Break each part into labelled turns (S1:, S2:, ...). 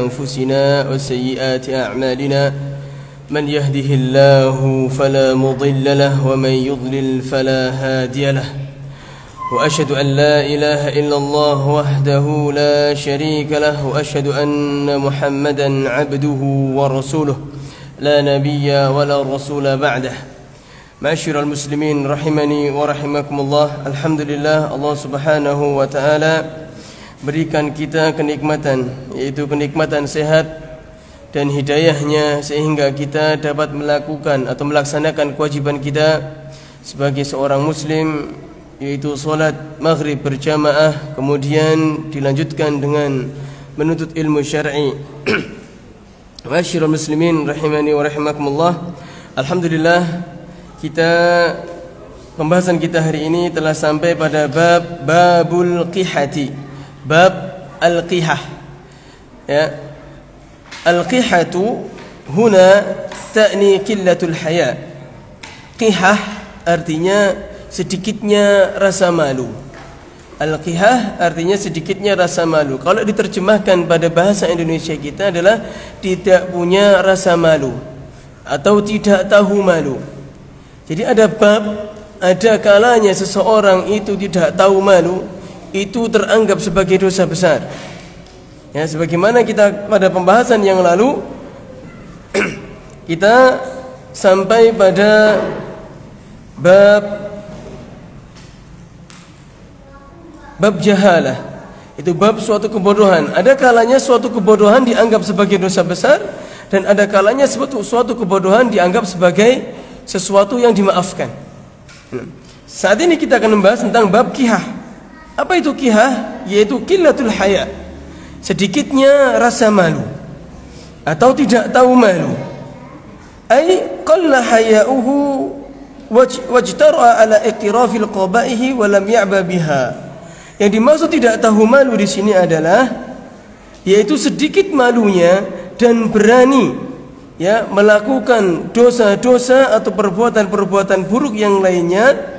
S1: أنفسنا وسيئات أعمالنا من يهده الله فلا مضل له ومن يضلل فلا هادي له وأشهد أن لا إله إلا الله وحده لا شريك له وأشهد أن محمدا عبده ورسوله لا نبي ولا رسول بعده. معاشر المسلمين rahimani wa rahimakumullah. Alhamdulillah, Allah Subhanahu wa taala berikan kita kenikmatan, yaitu kenikmatan sehat dan hidayahnya, sehingga kita dapat melakukan atau melaksanakan kewajiban kita sebagai seorang muslim, yaitu solat maghrib berjamaah, kemudian dilanjutkan dengan menuntut ilmu syar'i. Ma'asyiral muslimin rahimani wa rahimakumullah. Alhamdulillah, pembahasan kita hari ini telah sampai pada babul qihati. Bab al-qihah. Ya. Al-qihatu huna ta'ni qillatul haya. Qihah artinya sedikitnya rasa malu. Al-qihah artinya sedikitnya rasa malu. Kalau diterjemahkan pada bahasa Indonesia kita adalah tidak punya rasa malu atau tidak tahu malu. Jadi ada kalanya seseorang itu tidak tahu malu, itu teranggap sebagai dosa besar. Ya, sebagaimana kita pada pembahasan yang lalu kita sampai pada bab jahalah. Itu bab suatu kebodohan. Ada kalanya suatu kebodohan dianggap sebagai dosa besar, dan ada kalanya suatu kebodohan dianggap sebagai sesuatu yang dimaafkan. Saat ini kita akan membahas tentang bab qihah. Apa itu qihah? Yaitu qillatul haya, sedikitnya rasa malu atau tidak tahu malu. Ai qalla haya'uhu wajtara ala iqtirafil qaba'ihi wa lam ya'ba biha. Yang dimaksud tidak tahu malu di sini adalah yaitu sedikit malunya dan berani melakukan dosa-dosa atau perbuatan-perbuatan buruk yang lainnya.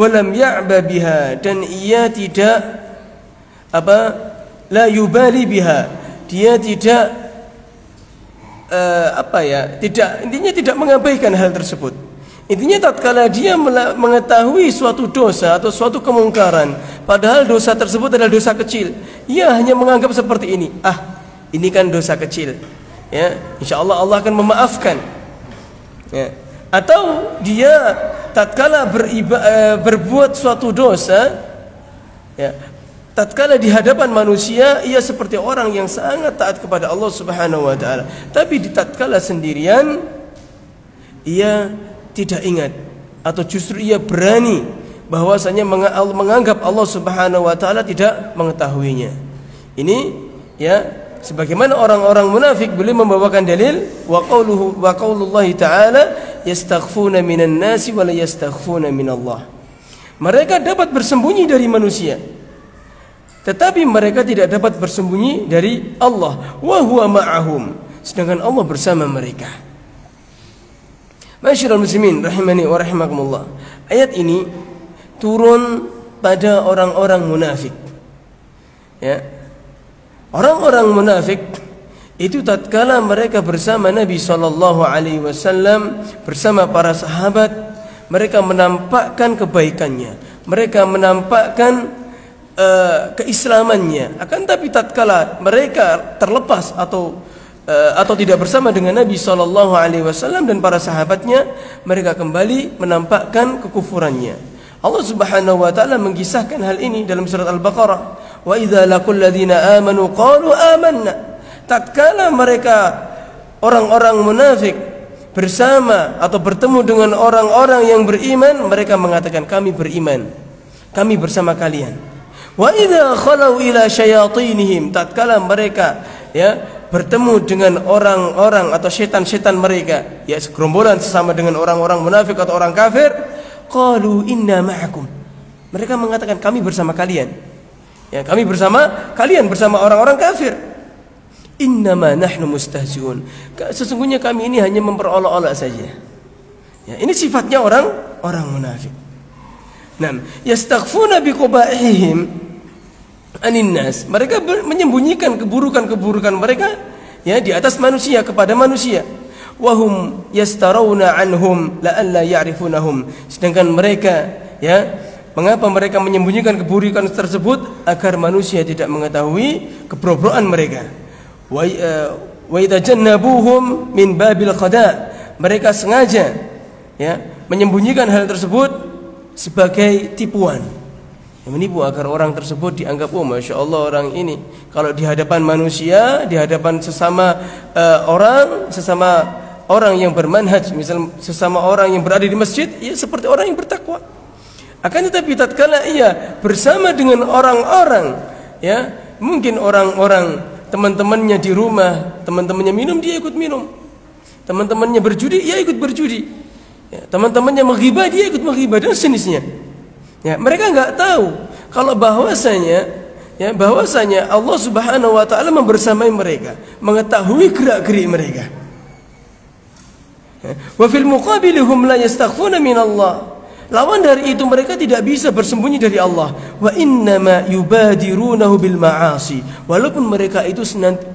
S1: Walam ya'ba biha, dan ia tidak la yubali biha, dia tidak intinya tidak mengabaikan hal tersebut. Intinya tatkala dia mengetahui suatu dosa atau suatu kemungkaran, padahal dosa tersebut adalah dosa kecil, ia hanya menganggap seperti ini, ini kan dosa kecil, ya, insyaallah Allah akan memaafkan, ya. Atau dia tatkala berbuat suatu dosa, ya, tatkala di hadapan manusia ia seperti orang yang sangat taat kepada Allah Subhanahu wa taala, tapi di tatkala sendirian ia tidak ingat, atau justru ia berani bahwasanya menganggap Allah Subhanahu wa taala tidak mengetahuinya. Ini, ya, sebagaimana orang-orang munafik boleh membawakan dalil wa qaulullahi ta'ala yastakhfuna minan nasi wa la yastakhfuna minallah. Mereka dapat bersembunyi dari manusia, tetapi mereka tidak dapat bersembunyi dari Allah. Wa huwa ma'ahum, sedangkan Allah bersama mereka. Ma'asyiral muslimin rahimani wa rahimakumullah. Ayat ini turun pada orang-orang munafik. Ya. Orang-orang munafik itu tatkala mereka bersama Nabi SAW, bersama para sahabat, mereka menampakkan kebaikannya, mereka menampakkan keislamannya. Akan tapi tatkala mereka terlepas atau tidak bersama dengan Nabi SAW dan para sahabatnya, mereka kembali menampakkan kekufurannya. Allah Subhanahu wa taala mengisahkan hal ini dalam surat Al-Baqarah. Wa idza laqul ladzina amanu qalu amanna. Tatkala mereka orang-orang munafik bersama atau bertemu dengan orang-orang yang beriman, mereka mengatakan kami beriman, kami bersama kalian. Wa idza khalau ila syayatinihim, tatkala mereka bertemu dengan orang-orang atau setan-setan mereka, segerombolan sesama dengan orang-orang munafik atau orang kafir, qalu inna ma'akum, mereka mengatakan kami bersama kalian, kami bersama kalian, bersama orang-orang kafir. Innama nahnu mustahzi'un, sesungguhnya kami ini hanya memperolok-olok saja. Ini sifatnya orang munafik. Yastaghfuna biqaba'ihim, anin nas. Mereka menyembunyikan keburukan-keburukan mereka ya di atas manusia, kepada manusia. Wahum yastarawna anhum la'alla ya'rifunahum. Sedangkan mereka ya, mengapa mereka menyembunyikan keburukan tersebut? Agar manusia tidak mengetahui kebrobrokan mereka. Wa idza jannabuhum min babil khada'. Mereka sengaja ya menyembunyikan hal tersebut sebagai tipuan, yang menipu agar orang tersebut dianggap, oh masya Allah orang ini kalau di hadapan manusia, di hadapan sesama orang yang bermanhaj, misal sesama orang yang berada di masjid, ya seperti orang yang bertakwa. Akan tetapi tatkala ia bersama dengan orang-orang, ya mungkin orang-orang teman-temannya di rumah, teman-temannya minum, dia ikut minum. Teman-temannya berjudi, ia ikut berjudi. Ya, teman-temannya menghibah, dia ikut menghibah dan sejenisnya. Ya, mereka enggak tahu kalau bahwasanya Allah Subhanahu wa taala membersamai mereka, mengetahui gerak-gerik mereka. Ya, wa fil muqabilihum la yastakhfuna min Allah. Lawan dari itu mereka tidak bisa bersembunyi dari Allah. Wa innama yubadirunahu bil ma'asi. Walaupun mereka itu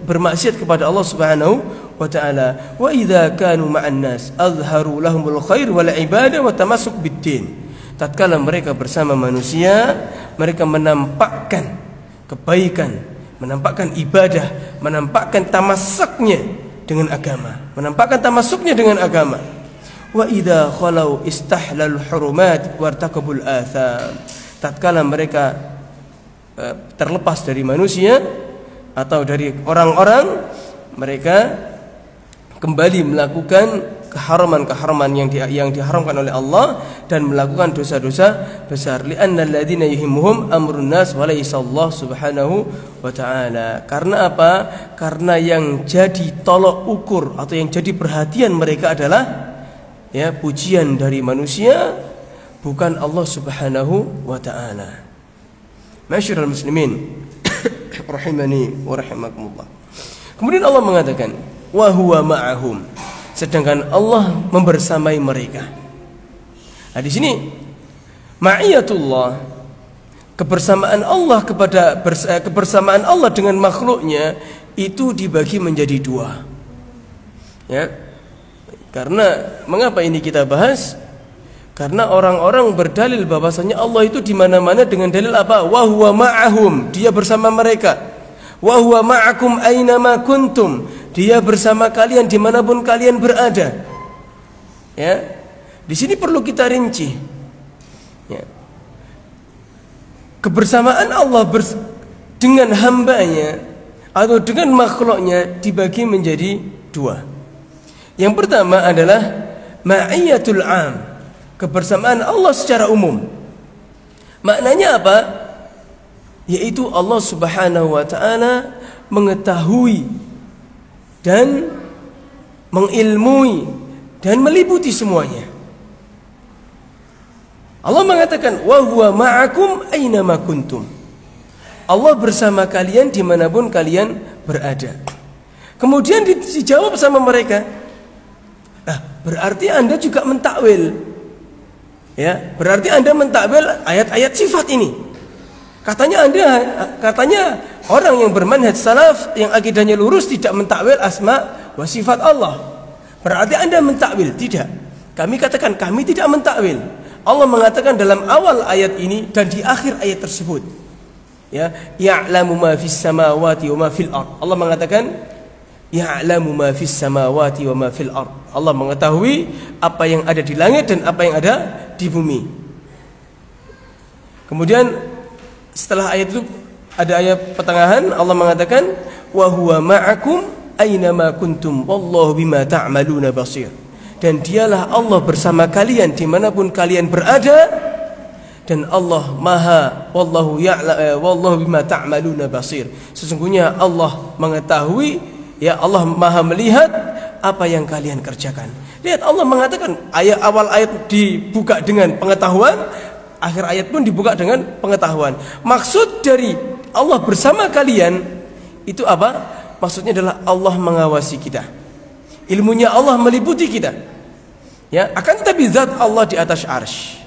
S1: bermaksiat kepada Allah Subhanahu wa ta'ala. Wa idza kanu ma'an nas azharu lahumul khair wal ibadah wa tamassuk bid-din. Tatkala mereka bersama manusia, mereka menampakkan kebaikan, menampakkan ibadah, menampakkan tamassuknya dengan agama, menampakkan tamassuknya dengan agama. Wa idza khalau istahlal hurumat wartakabul atham. Tatkala mereka terlepas dari manusia atau dari orang-orang, mereka kembali melakukan keharaman-keharaman yang diharamkan oleh Allah dan melakukan dosa-dosa besar. Li'anna alladziina yuhimmuhum amrun nas wa laysa Allah Subhanahu wa ta'ala. Karena apa? Karena yang jadi tolok ukur atau yang jadi perhatian mereka adalah ya pujian dari manusia, bukan Allah Subhanahu wa ta'ala. Ma'asyiral muslimin rahimani wa rahimakumullah. Kemudian Allah mengatakan wa huwa ma'ahum, sedangkan Allah membersamai mereka. Nah, di sini ma'iyatullah, kebersamaan Allah kebersamaan Allah dengan makhluknya itu dibagi menjadi dua. Ya. Karena mengapa ini kita bahas? Karena orang-orang berdalil bahwasanya Allah itu di mana-mana dengan dalil apa? Wa huwa ma'ahum, dia bersama mereka. Wa huwa ma'akum aina ma kuntum, dia bersama kalian dimanapun kalian berada. Ya, di sini perlu kita rinci. Ya. Kebersamaan Allah dengan hambanya atau dengan makhluknya dibagi menjadi dua. Yang pertama adalah ma'iyatul am, kebersamaan Allah secara umum. Maknanya apa? Yaitu Allah Subhanahu wa ta'ala mengetahui dan mengilmui dan meliputi semuanya. Allah mengatakan wa huwa ma'akum aina ma kuntum. Allah bersama kalian dimanapun kalian berada. Kemudian dijawab sama mereka, nah, berarti Anda juga mentakwil. Ya, berarti Anda mentakwil ayat-ayat sifat ini. Katanya orang yang bermanhaj salaf yang akidahnya lurus tidak mentakwil asma wa sifat Allah. Berarti Anda mentakwil. Tidak. Kami katakan kami tidak mentakwil. Allah mengatakan dalam awal ayat ini dan di akhir ayat tersebut, ya, ya'lamu ma fis samawati wa ma fil ard. Allah mengatakan ya'lamu ma fis samawati wa ma fil ard. Allah mengetahui apa yang ada di langit dan apa yang ada di bumi. Kemudian setelah ayat itu ada ayat pertengahan, Allah mengatakan wa huwa ma'akum aina ma kuntum wallahu bima ta'maluna basir. Dan dialah Allah bersama kalian dimanapun kalian berada, dan Allah maha wallahu bima ta'maluna basir. Sesungguhnya Allah mengetahui, ya Allah maha melihat apa yang kalian kerjakan. Lihat, Allah mengatakan awal ayat dibuka dengan pengetahuan, akhir ayat pun dibuka dengan pengetahuan. Maksud dari Allah bersama kalian itu apa? Maksudnya adalah Allah mengawasi kita. Ilmunya Allah meliputi kita. Ya, akan tetapi zat Allah di atas arsy.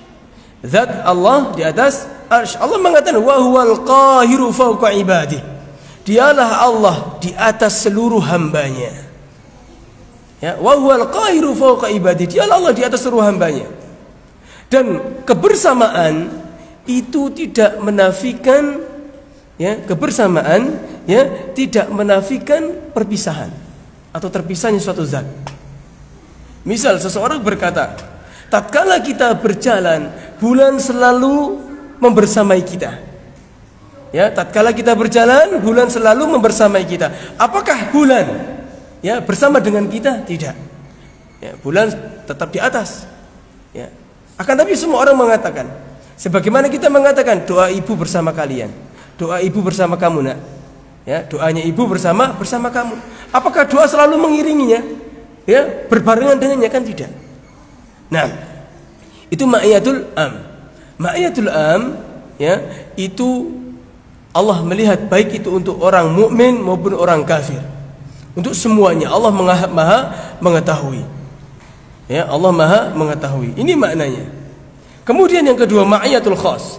S1: Zat Allah di atas arsy. Allah mengatakan wa huwal qahiru fawqa ibadihi. Dialah Allah di atas seluruh hambanya. Ya, wa huwal qahiru fawqa ibadihi. Dialah Allah di atas seluruh hambanya. Dan kebersamaan itu tidak menafikan, ya, kebersamaan, ya, tidak menafikan perpisahan atau terpisahnya suatu zat. Misal seseorang berkata, tatkala kita berjalan, bulan selalu membersamai kita. Ya, tatkala kita berjalan, bulan selalu membersamai kita. Apakah bulan, ya, bersama dengan kita? Tidak. Ya, bulan tetap di atas. Ya. Akan tapi semua orang mengatakan, sebagaimana kita mengatakan doa ibu bersama kalian, doa ibu bersama kamu, nak. Ya, doanya ibu bersama kamu. Apakah doa selalu mengiringinya? Ya, berbarengan dengannya? Kan tidak. Nah, itu ma'iyatul am. Ma'iyatul am, ya, itu Allah melihat baik itu untuk orang mukmin maupun orang kafir. Untuk semuanya Allah maha mengetahui. Ya, Allah maha mengetahui. Ini maknanya. Kemudian yang kedua, ma'iyatul khas.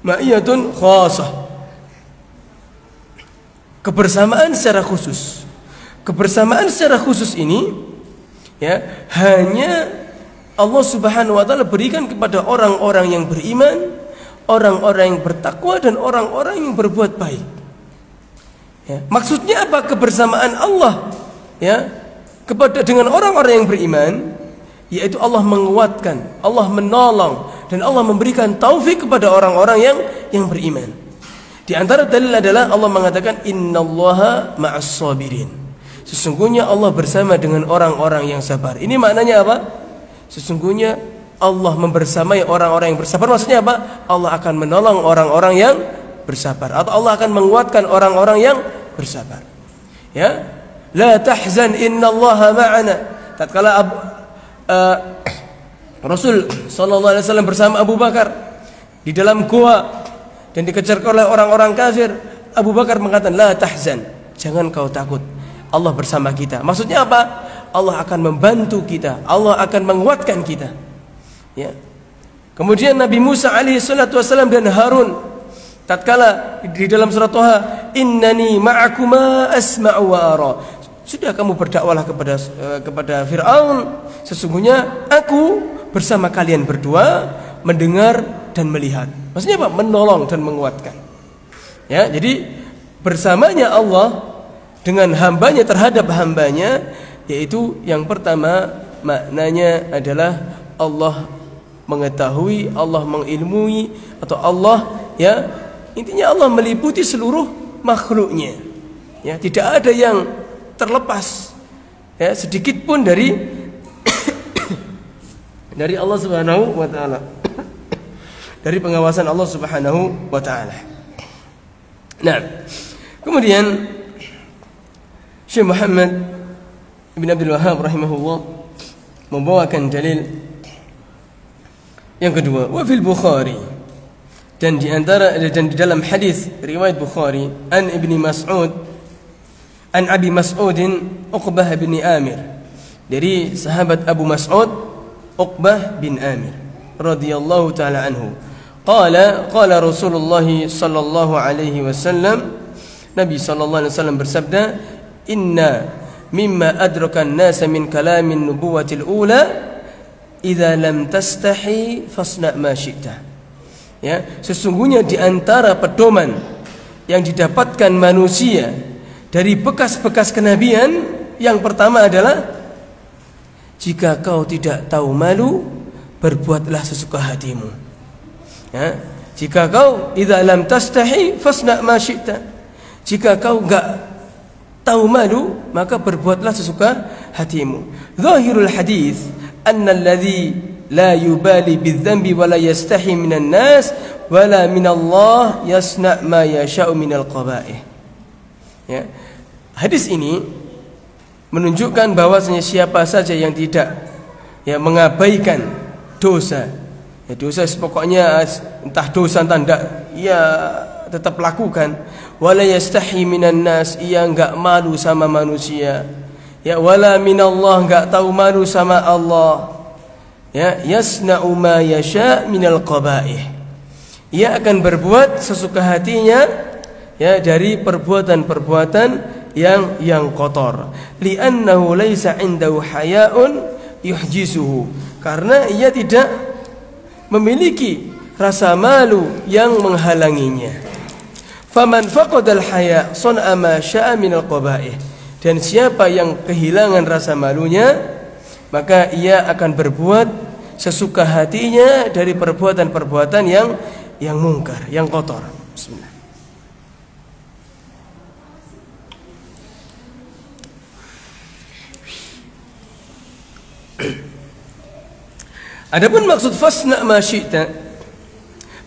S1: Ma'iyatun khasah. Kebersamaan secara khusus. Kebersamaan secara khusus ini, ya, hanya Allah Subhanahu wa taala berikan kepada orang-orang yang beriman, orang-orang yang bertakwa, dan orang-orang yang berbuat baik. Ya, maksudnya apa kebersamaan Allah, ya, kepada dengan orang-orang yang beriman? Yaitu Allah menguatkan, Allah menolong, dan Allah memberikan taufik kepada orang-orang yang beriman. Di antara dalil adalah Allah mengatakan innallaha ma'as sabirin. Sesungguhnya Allah bersama dengan orang-orang yang sabar. Ini maknanya apa? Sesungguhnya Allah membersamai orang-orang yang bersabar. Maksudnya apa? Allah akan menolong orang-orang yang bersabar, atau Allah akan menguatkan orang-orang yang bersabar. Ya, la tahzan innallaha ma'ana. Tatkala Rasul sallallahu alaihi wasallam bersama Abu Bakar di dalam gua dan dikejar oleh orang-orang kafir, Abu Bakar mengatakan la tahzan, jangan kau takut, Allah bersama kita. Maksudnya apa? Allah akan membantu kita, Allah akan menguatkan kita. Ya. Kemudian Nabi Musa alaihi salatu wasallam dan Harun tatkala di dalam surat Thaha, innani ma'akuma asma'u wa ara. Sudah kamu berdakwahlah kepada Fir'aun, sesungguhnya aku bersama kalian berdua mendengar dan melihat. Maksudnya apa? Menolong dan menguatkan. Ya, jadi bersamanya Allah dengan hambanya terhadap hambanya, yaitu yang pertama maknanya adalah Allah mengetahui, Allah mengilmui, atau Allah, ya, intinya Allah meliputi seluruh makhluknya. Ya, tidak ada yang terlepas, ya, sedikit pun dari dari Allah Subhanahu wa taala, dari pengawasan Allah Subhanahu wa taala. Nah, kemudian Syekh Muhammad Ibn Abdul Wahhab rahimahullah membawakan dalil yang kedua, wa fil Bukhari, dan di dalam hadis riwayat Bukhari, an Ibni Mas'ud, an Abi Mas'udin Uqbah bin Amir, dari sahabat Abu Mas'ud Uqbah bin Amir radhiyallahu taala anhu, qala Rasulullah sallallahu alaihi wasallam, Nabi sallallahu alaihi wasallam bersabda, inna mimma adraka an-nas min kalamin nubuwatil ula idza lam tastahi fasna ma syi'ta. Ya, sesungguhnya di antara pedoman yang didapatkan manusia dari bekas-bekas kenabian, yang pertama adalah jika kau tidak tahu malu, berbuatlah sesuka hatimu. Ya, jika kau idza lam tastahi fasna ma syi'ta, jika kau enggak tahu malu, maka berbuatlah sesuka hatimu. Zahirul hadis anna alladhi la yubali bidzambi wa la yastahi minan nas wa la min Allah yasna ma yasha'u minal qaba'ih. Ya. Hadis ini menunjukkan bahwasanya siapa saja yang tidak, ya, mengabaikan dosa, ya, dosa pokoknya entah dosa entah tidak, ia tetap lakukan. Wala yastahi minan nas, ia enggak malu sama manusia. Ya, wala minallah, enggak tahu malu sama Allah. ya, yasna'u ma yasha' minal qaba'ih. Ia akan berbuat sesuka hatinya, ya, dari perbuatan-perbuatan yang kotor. Li'annahu laisa 'indahu haya'un yuhjisuhu. Karena ia tidak memiliki rasa malu yang menghalanginya. Faman faqadal haya' sun'a ma sya'a minal qaba'ih. Dan siapa yang kehilangan rasa malunya, maka ia akan berbuat sesuka hatinya dari perbuatan-perbuatan yang mungkar, yang kotor. Bismillah. Adapun maksud fasna ma syi'ta,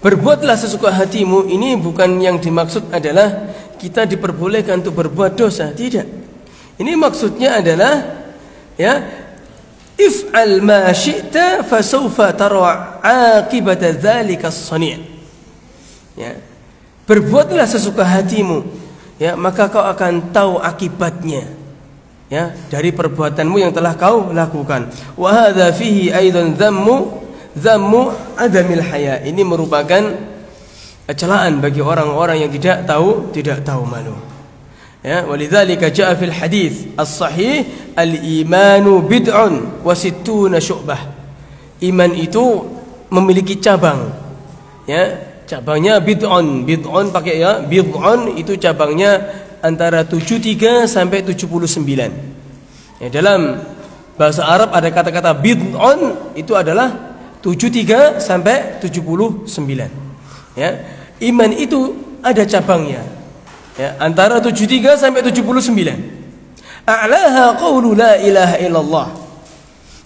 S1: berbuatlah sesuka hatimu, ini bukan yang dimaksud adalah kita diperbolehkan untuk berbuat dosa, tidak. Ini maksudnya adalah, ya, if'al ma syi'ta fasawfa tara 'aqibata dzalika as-sani'. Ya. Berbuatlah sesuka hatimu, ya, maka kau akan tahu akibatnya, ya, dari perbuatanmu yang telah kau lakukan. Wa hadza fihi aidan dzammu adamil haya. Ini merupakan celaan bagi orang-orang yang tidak tahu malu. Ya, walidzalika jaa fil hadis as-sahih al-imanu bid'un wa sittuna syu'bah. Iman itu memiliki cabang. Ya, cabangnya bid'un. Bid'un pakai ya, bid'un itu cabangnya antara 73 sampai 79. Ya, dalam bahasa Arab ada kata-kata bid'un itu adalah 73 sampai 79. Ya, iman itu ada cabangnya. Ya, antara 73 sampai 79. A'laha qaulu la ilaha illallah.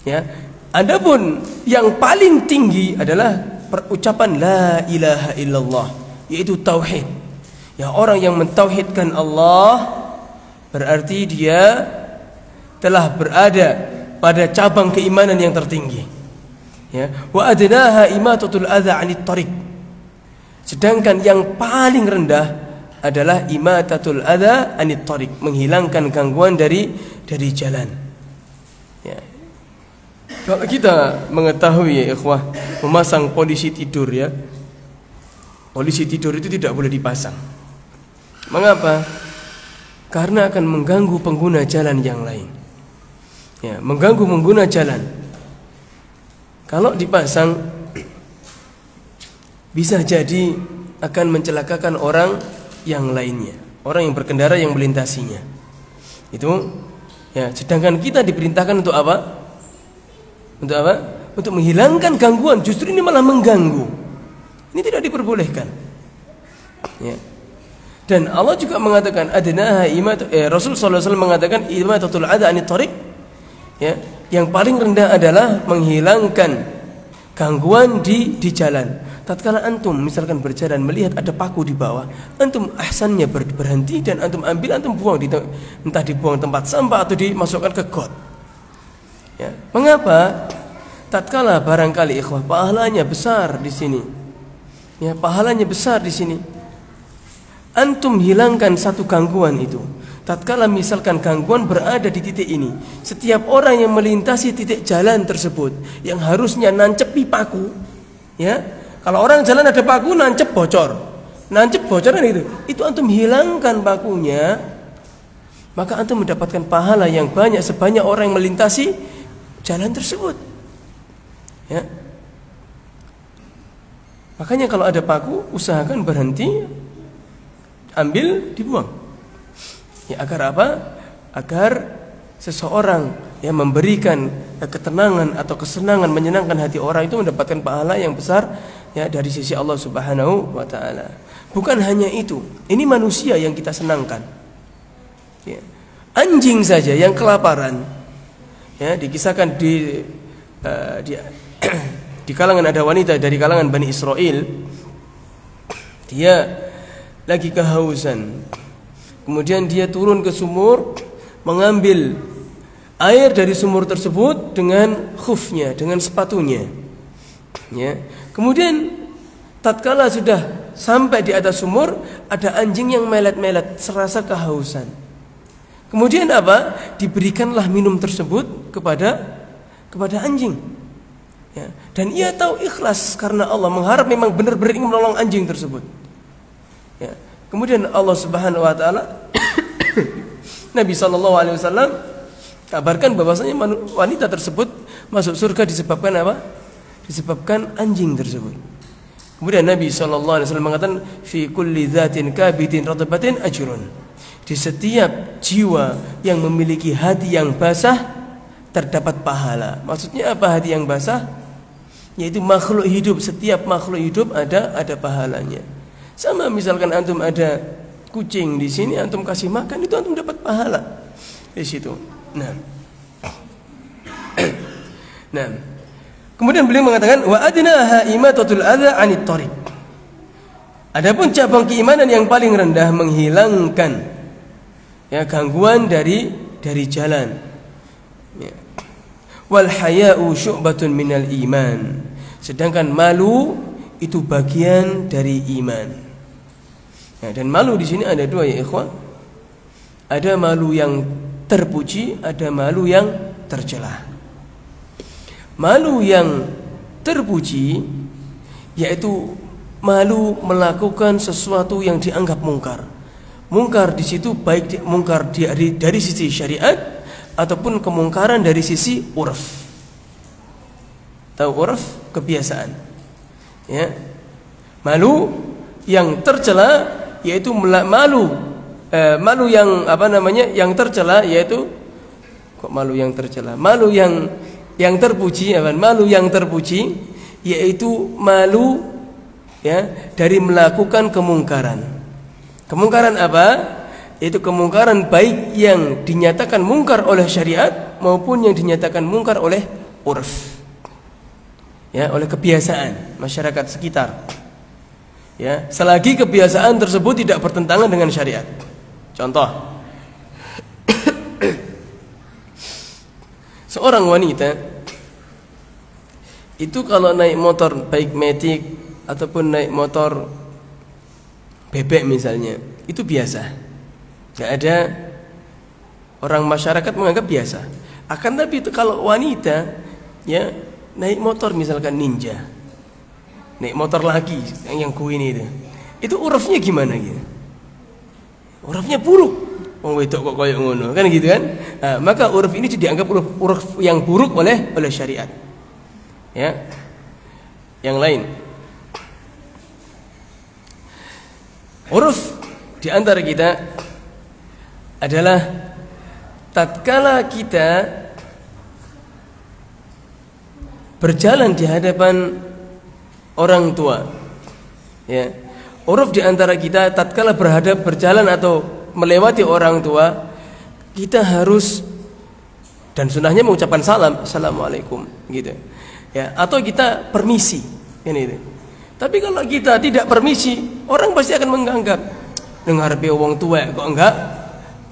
S1: Ya, adapun yang paling tinggi adalah ucapan la ilaha illallah, yaitu tauhid. Ya, orang yang mentauhidkan Allah berarti dia telah berada pada cabang keimanan yang tertinggi. Ya, wa adnaha imatatul adza 'anit thariq. Sedangkan yang paling rendah adalah imatatul adza 'anit thariq, menghilangkan gangguan dari jalan. Ya. Kalau kita mengetahui, ya ikhwah, memasang polisi tidur, ya. Polisi tidur itu tidak boleh dipasang. Mengapa? Karena akan mengganggu pengguna jalan yang lain. Ya, mengganggu pengguna jalan. Kalau dipasang bisa jadi akan mencelakakan orang yang lainnya, orang yang berkendara yang melintasinya. Itu, ya, sedangkan kita diperintahkan untuk apa? Untuk apa? Untuk menghilangkan gangguan. Justru ini malah mengganggu. Ini tidak diperbolehkan. Ya. Dan Allah juga mengatakan adnaha Rasul sallallahu alaihi wasallam mengatakan imatatul adza 'anit thariq. Ya, yang paling rendah adalah menghilangkan gangguan di jalan. Tatkala antum misalkan berjalan melihat ada paku di bawah, antum ahsannya berhenti dan antum ambil, antum buang entah dibuang tempat sampah atau dimasukkan ke got. Ya, mengapa? Tatkala barangkali ikhwah pahalanya besar di sini. Ya, pahalanya besar di sini. Antum hilangkan satu gangguan itu. Tatkala misalkan gangguan berada di titik ini, setiap orang yang melintasi titik jalan tersebut yang harusnya nancepi paku, ya, kalau orang jalan ada paku nancep bocor kan itu antum hilangkan pakunya, maka antum mendapatkan pahala yang banyak sebanyak orang yang melintasi jalan tersebut. Ya, makanya kalau ada paku usahakan berhenti, ambil, dibuang. Ya, agar apa? Agar seseorang yang memberikan ketenangan atau kesenangan, menyenangkan hati orang itu mendapatkan pahala yang besar, ya, dari sisi Allah Subhanahu wa taala. Bukan hanya itu, ini manusia yang kita senangkan. Ya. Anjing saja yang kelaparan, ya, dikisahkan di kalangan ada wanita dari kalangan Bani Israel, dia lagi kehausan. Kemudian dia turun ke sumur, mengambil air dari sumur tersebut dengan khufnya, dengan sepatunya. Ya. Kemudian tatkala sudah sampai di atas sumur, ada anjing yang melet-melet serasa kehausan. Kemudian apa? Diberikanlah minum tersebut kepada anjing. Ya, dan ia tahu ikhlas karena Allah, mengharap memang benar-benar ingin menolong anjing tersebut. Ya. Kemudian Allah Subhanahu wa taala Nabi sallallahu alaihi wasallam kabarkan bahwasanya wanita tersebut masuk surga disebabkan apa? Disebabkan anjing tersebut. Kemudian Nabi sallallahu alaihi wasallam mengatakan fi kulli dzatin kabidin ratbatin ajrun. Di setiap jiwa yang memiliki hati yang basah terdapat pahala. Maksudnya apa hati yang basah? Yaitu makhluk hidup, setiap makhluk hidup ada pahalanya. Sama misalkan antum ada kucing di sini, antum kasih makan, itu antum dapat pahala di situ. Nah, nah. Kemudian beliau mengatakan wa adnaha imatatul adza 'anit thariq. Adapun cabang keimanan yang paling rendah menghilangkan ya gangguan dari jalan. Ya. Wal haya'u syu'batun minal iman. Sedangkan malu itu bagian dari iman. Nah, dan malu di sini ada dua ya ikhwan. Ada malu yang terpuji, ada malu yang tercela. Malu yang terpuji yaitu malu melakukan sesuatu yang dianggap mungkar. Mungkar di situ baik mungkar dari sisi syariat ataupun kemungkaran dari sisi urf. Tahu urf? Kebiasaan. Ya. Malu yang tercela yaitu malu yang apa namanya yang tercela yaitu kok malu yang tercela, malu yang terpuji, malu yang terpuji yaitu malu ya dari melakukan kemungkaran. Kemungkaran apa? Yaitu kemungkaran baik yang dinyatakan mungkar oleh syariat maupun yang dinyatakan mungkar oleh urf, ya, oleh kebiasaan masyarakat sekitar. Ya, selagi kebiasaan tersebut tidak bertentangan dengan syariat. Contoh, seorang wanita itu kalau naik motor baik metik ataupun naik motor bebek misalnya, itu biasa. Gak ada orang masyarakat menganggap biasa. Akan tapi itu kalau wanita ya naik motor misalkan Ninja, naik motor lagi yang ini itu urufnya gimana gitu? Urufnya buruk. Wong wedok kok koyo ngono, kan gitu kan? Nah, maka uruf ini dianggap uruf yang buruk oleh syariat. Ya. Yang lain. Uruf di antara kita adalah tatkala kita berjalan di hadapan orang tua, ya. Uruf di antara kita tatkala berjalan atau melewati orang tua, kita harus dan sunahnya mengucapkan salam, assalamualaikum, gitu. Ya, atau kita permisi, ini. Tapi kalau kita tidak permisi, orang pasti akan menganggap dengar be wong tua kok enggak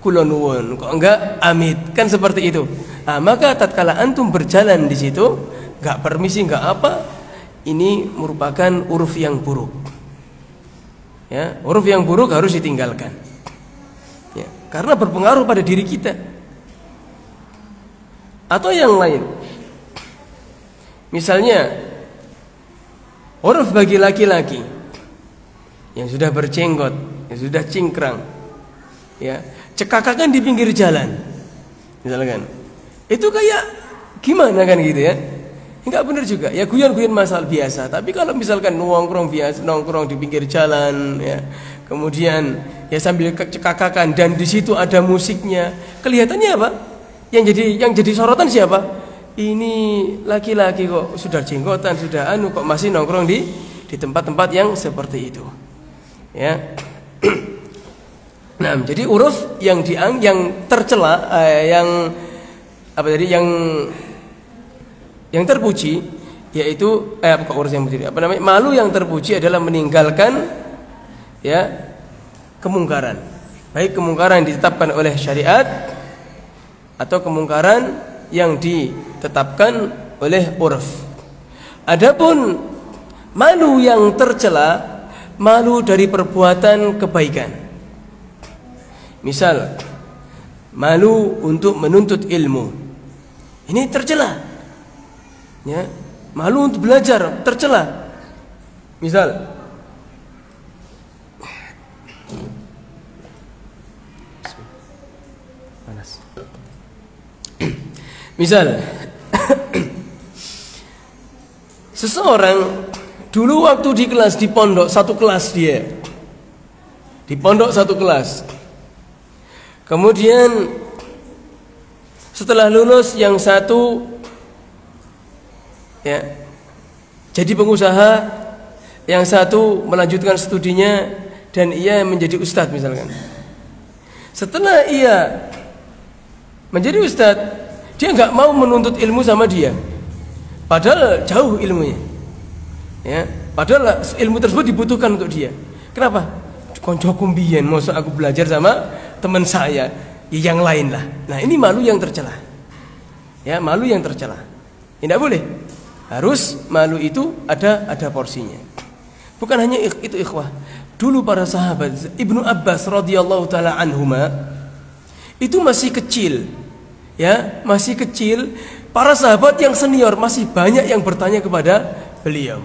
S1: kula nuwun, kok enggak amit, kan seperti itu. Nah, maka tatkala antum berjalan di situ, enggak permisi, enggak apa, ini merupakan uruf yang buruk. Ya, uruf yang buruk harus ditinggalkan. Ya, karena berpengaruh pada diri kita. Atau yang lain. Misalnya uruf bagi laki-laki yang sudah berjenggot, yang sudah cingkrang, ya, cekakakan di pinggir jalan. Misalkan. Itu kayak gimana kan gitu ya? Enggak benar juga. Ya guyon-guyon masalah biasa. Tapi kalau misalkan nongkrong biasa, nongkrong di pinggir jalan, ya, kemudian ya sambil cekakakan dan di situ ada musiknya, kelihatannya apa? Yang jadi sorotan siapa? Ini laki-laki kok sudah jenggotan, sudah kok masih nongkrong di tempat-tempat yang seperti itu. Ya. Nah, jadi uruf yang tercela, yang apa tadi yang terpuji yaitu bukan urus yang terpuji, malu yang terpuji adalah meninggalkan ya kemungkaran, baik kemungkaran yang ditetapkan oleh syariat atau kemungkaran yang ditetapkan oleh urf. Adapun malu yang tercela, malu dari perbuatan kebaikan. Misal malu untuk menuntut ilmu, ini tercela. Ya, malu untuk belajar, tercela. Misal, panas. Misal, seseorang dulu waktu di kelas, di pondok, satu kelas dia, di pondok satu kelas. Kemudian setelah lulus yang satu ya jadi pengusaha, yang satu melanjutkan studinya dan ia menjadi ustadz misalkan. Setelah ia menjadi ustadz, dia nggak mau menuntut ilmu sama dia, padahal jauh ilmunya. Ya, padahal ilmu tersebut dibutuhkan untuk dia. Kenapa? Konco kumbien, masa aku belajar sama teman saya, ya yang lain lah. Nah ini malu yang tercela. Ya, malu yang tercela. Tidak boleh. Harus malu itu ada porsinya. Bukan hanya itu ikhwah. Dulu para sahabat, Ibnu Abbas radhiyallahu taala anhuma itu masih kecil. Ya, masih kecil. Para sahabat yang senior masih banyak yang bertanya kepada beliau.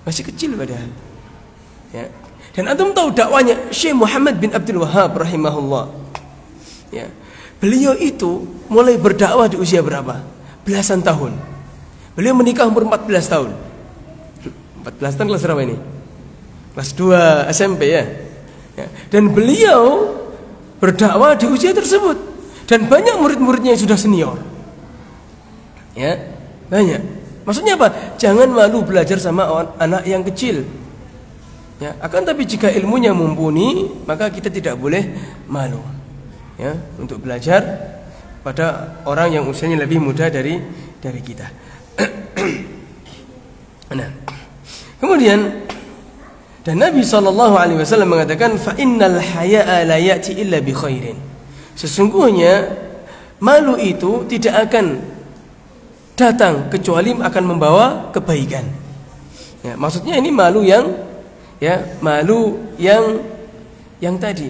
S1: Masih kecil padahal. Ya. Dan antum tahu dakwanya Syekh Muhammad bin Abdul Wahhab rahimahullah. Ya. Beliau itu mulai berdakwah di usia berapa? Belasan tahun. Beliau menikah umur 14 tahun. 14 tahun kelas berapa ini? Kelas 2 SMP ya. Ya. Dan beliau berdakwah di usia tersebut. Dan banyak murid-muridnya yang sudah senior. Ya, banyak. Maksudnya apa? Jangan malu belajar sama anak yang kecil. Ya, akan tapi jika ilmunya mumpuni, maka kita tidak boleh malu. Ya, untuk belajar pada orang yang usianya lebih muda dari kita. Nah, kemudian dan Nabi SAW mengatakan, fa innal haya'a la ya'ti illa bi khairin. Sesungguhnya malu itu tidak akan datang kecuali akan membawa kebaikan. Ya, maksudnya ini malu yang tadi,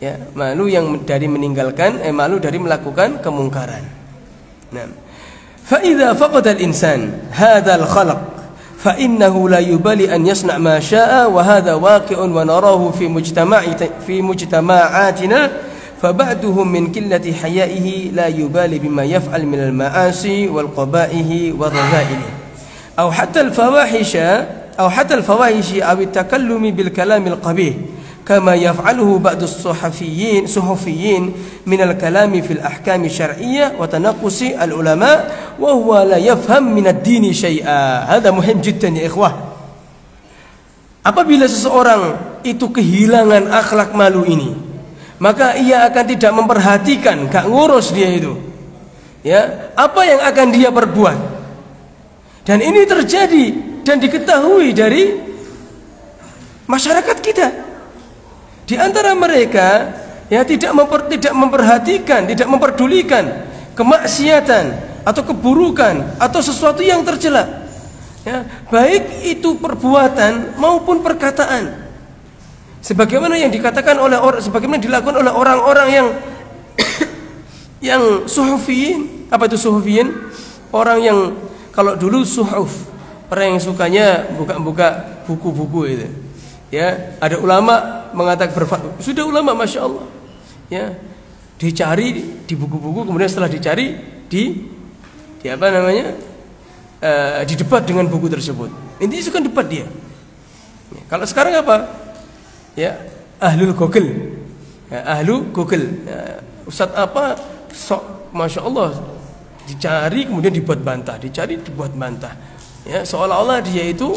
S1: ya, malu yang dari meninggalkan, malu dari melakukan kemungkaran. Nah, fa idza faqada al-insan hadzal khalaq fa innahu la yubali an yasna' ma syaa wa hadha waqi'un wa narahu fi mujtama'atina fa ba'duhum min qillati haya'ihi la yubali bima yaf'al min al-ma'asi wal qaba'ihi wa radha'ili aw hatta al-fawahisha أو حتى الفواحش أو التكلم بالكلام القبيح كما يفعله بعض الصحفيين من الكلام في الأحكام الشرعية وتنقص العلماء وهو لا يفهم من الدين شيئا. هذا مهم جدا يا إخوة. Apabila seseorang itu kehilangan akhlak malu ini, maka ia akan tidak memperhatikan, gak ngurus dia itu. Ya, apa yang akan dia perbuat? Dan ini terjadi dan diketahui dari masyarakat kita. Di antara mereka ya tidak memperhatikan, tidak memperdulikan kemaksiatan atau keburukan atau sesuatu yang tercela. Ya, baik itu perbuatan maupun perkataan. Sebagaimana yang dikatakan oleh sebagaimana dilakukan oleh orang-orang yang suhufiyin. Apa itu suhufiyin? Orang yang kalau dulu suhuf, orang yang sukanya buka-buka buku-buku itu. Ya, ada ulama mengatakan sudah ulama masya Allah. Ya, dicari di buku-buku, kemudian setelah dicari di apa namanya, didebat dengan buku tersebut. Intinya itu kan debat dia. Ya, kalau sekarang apa? Ya, ahlul Google. Ya, ahlu Google. Ya, Ustadz apa? Sok masya Allah dicari kemudian dibuat bantah, dicari dibuat bantah. Ya, seolah-olah dia itu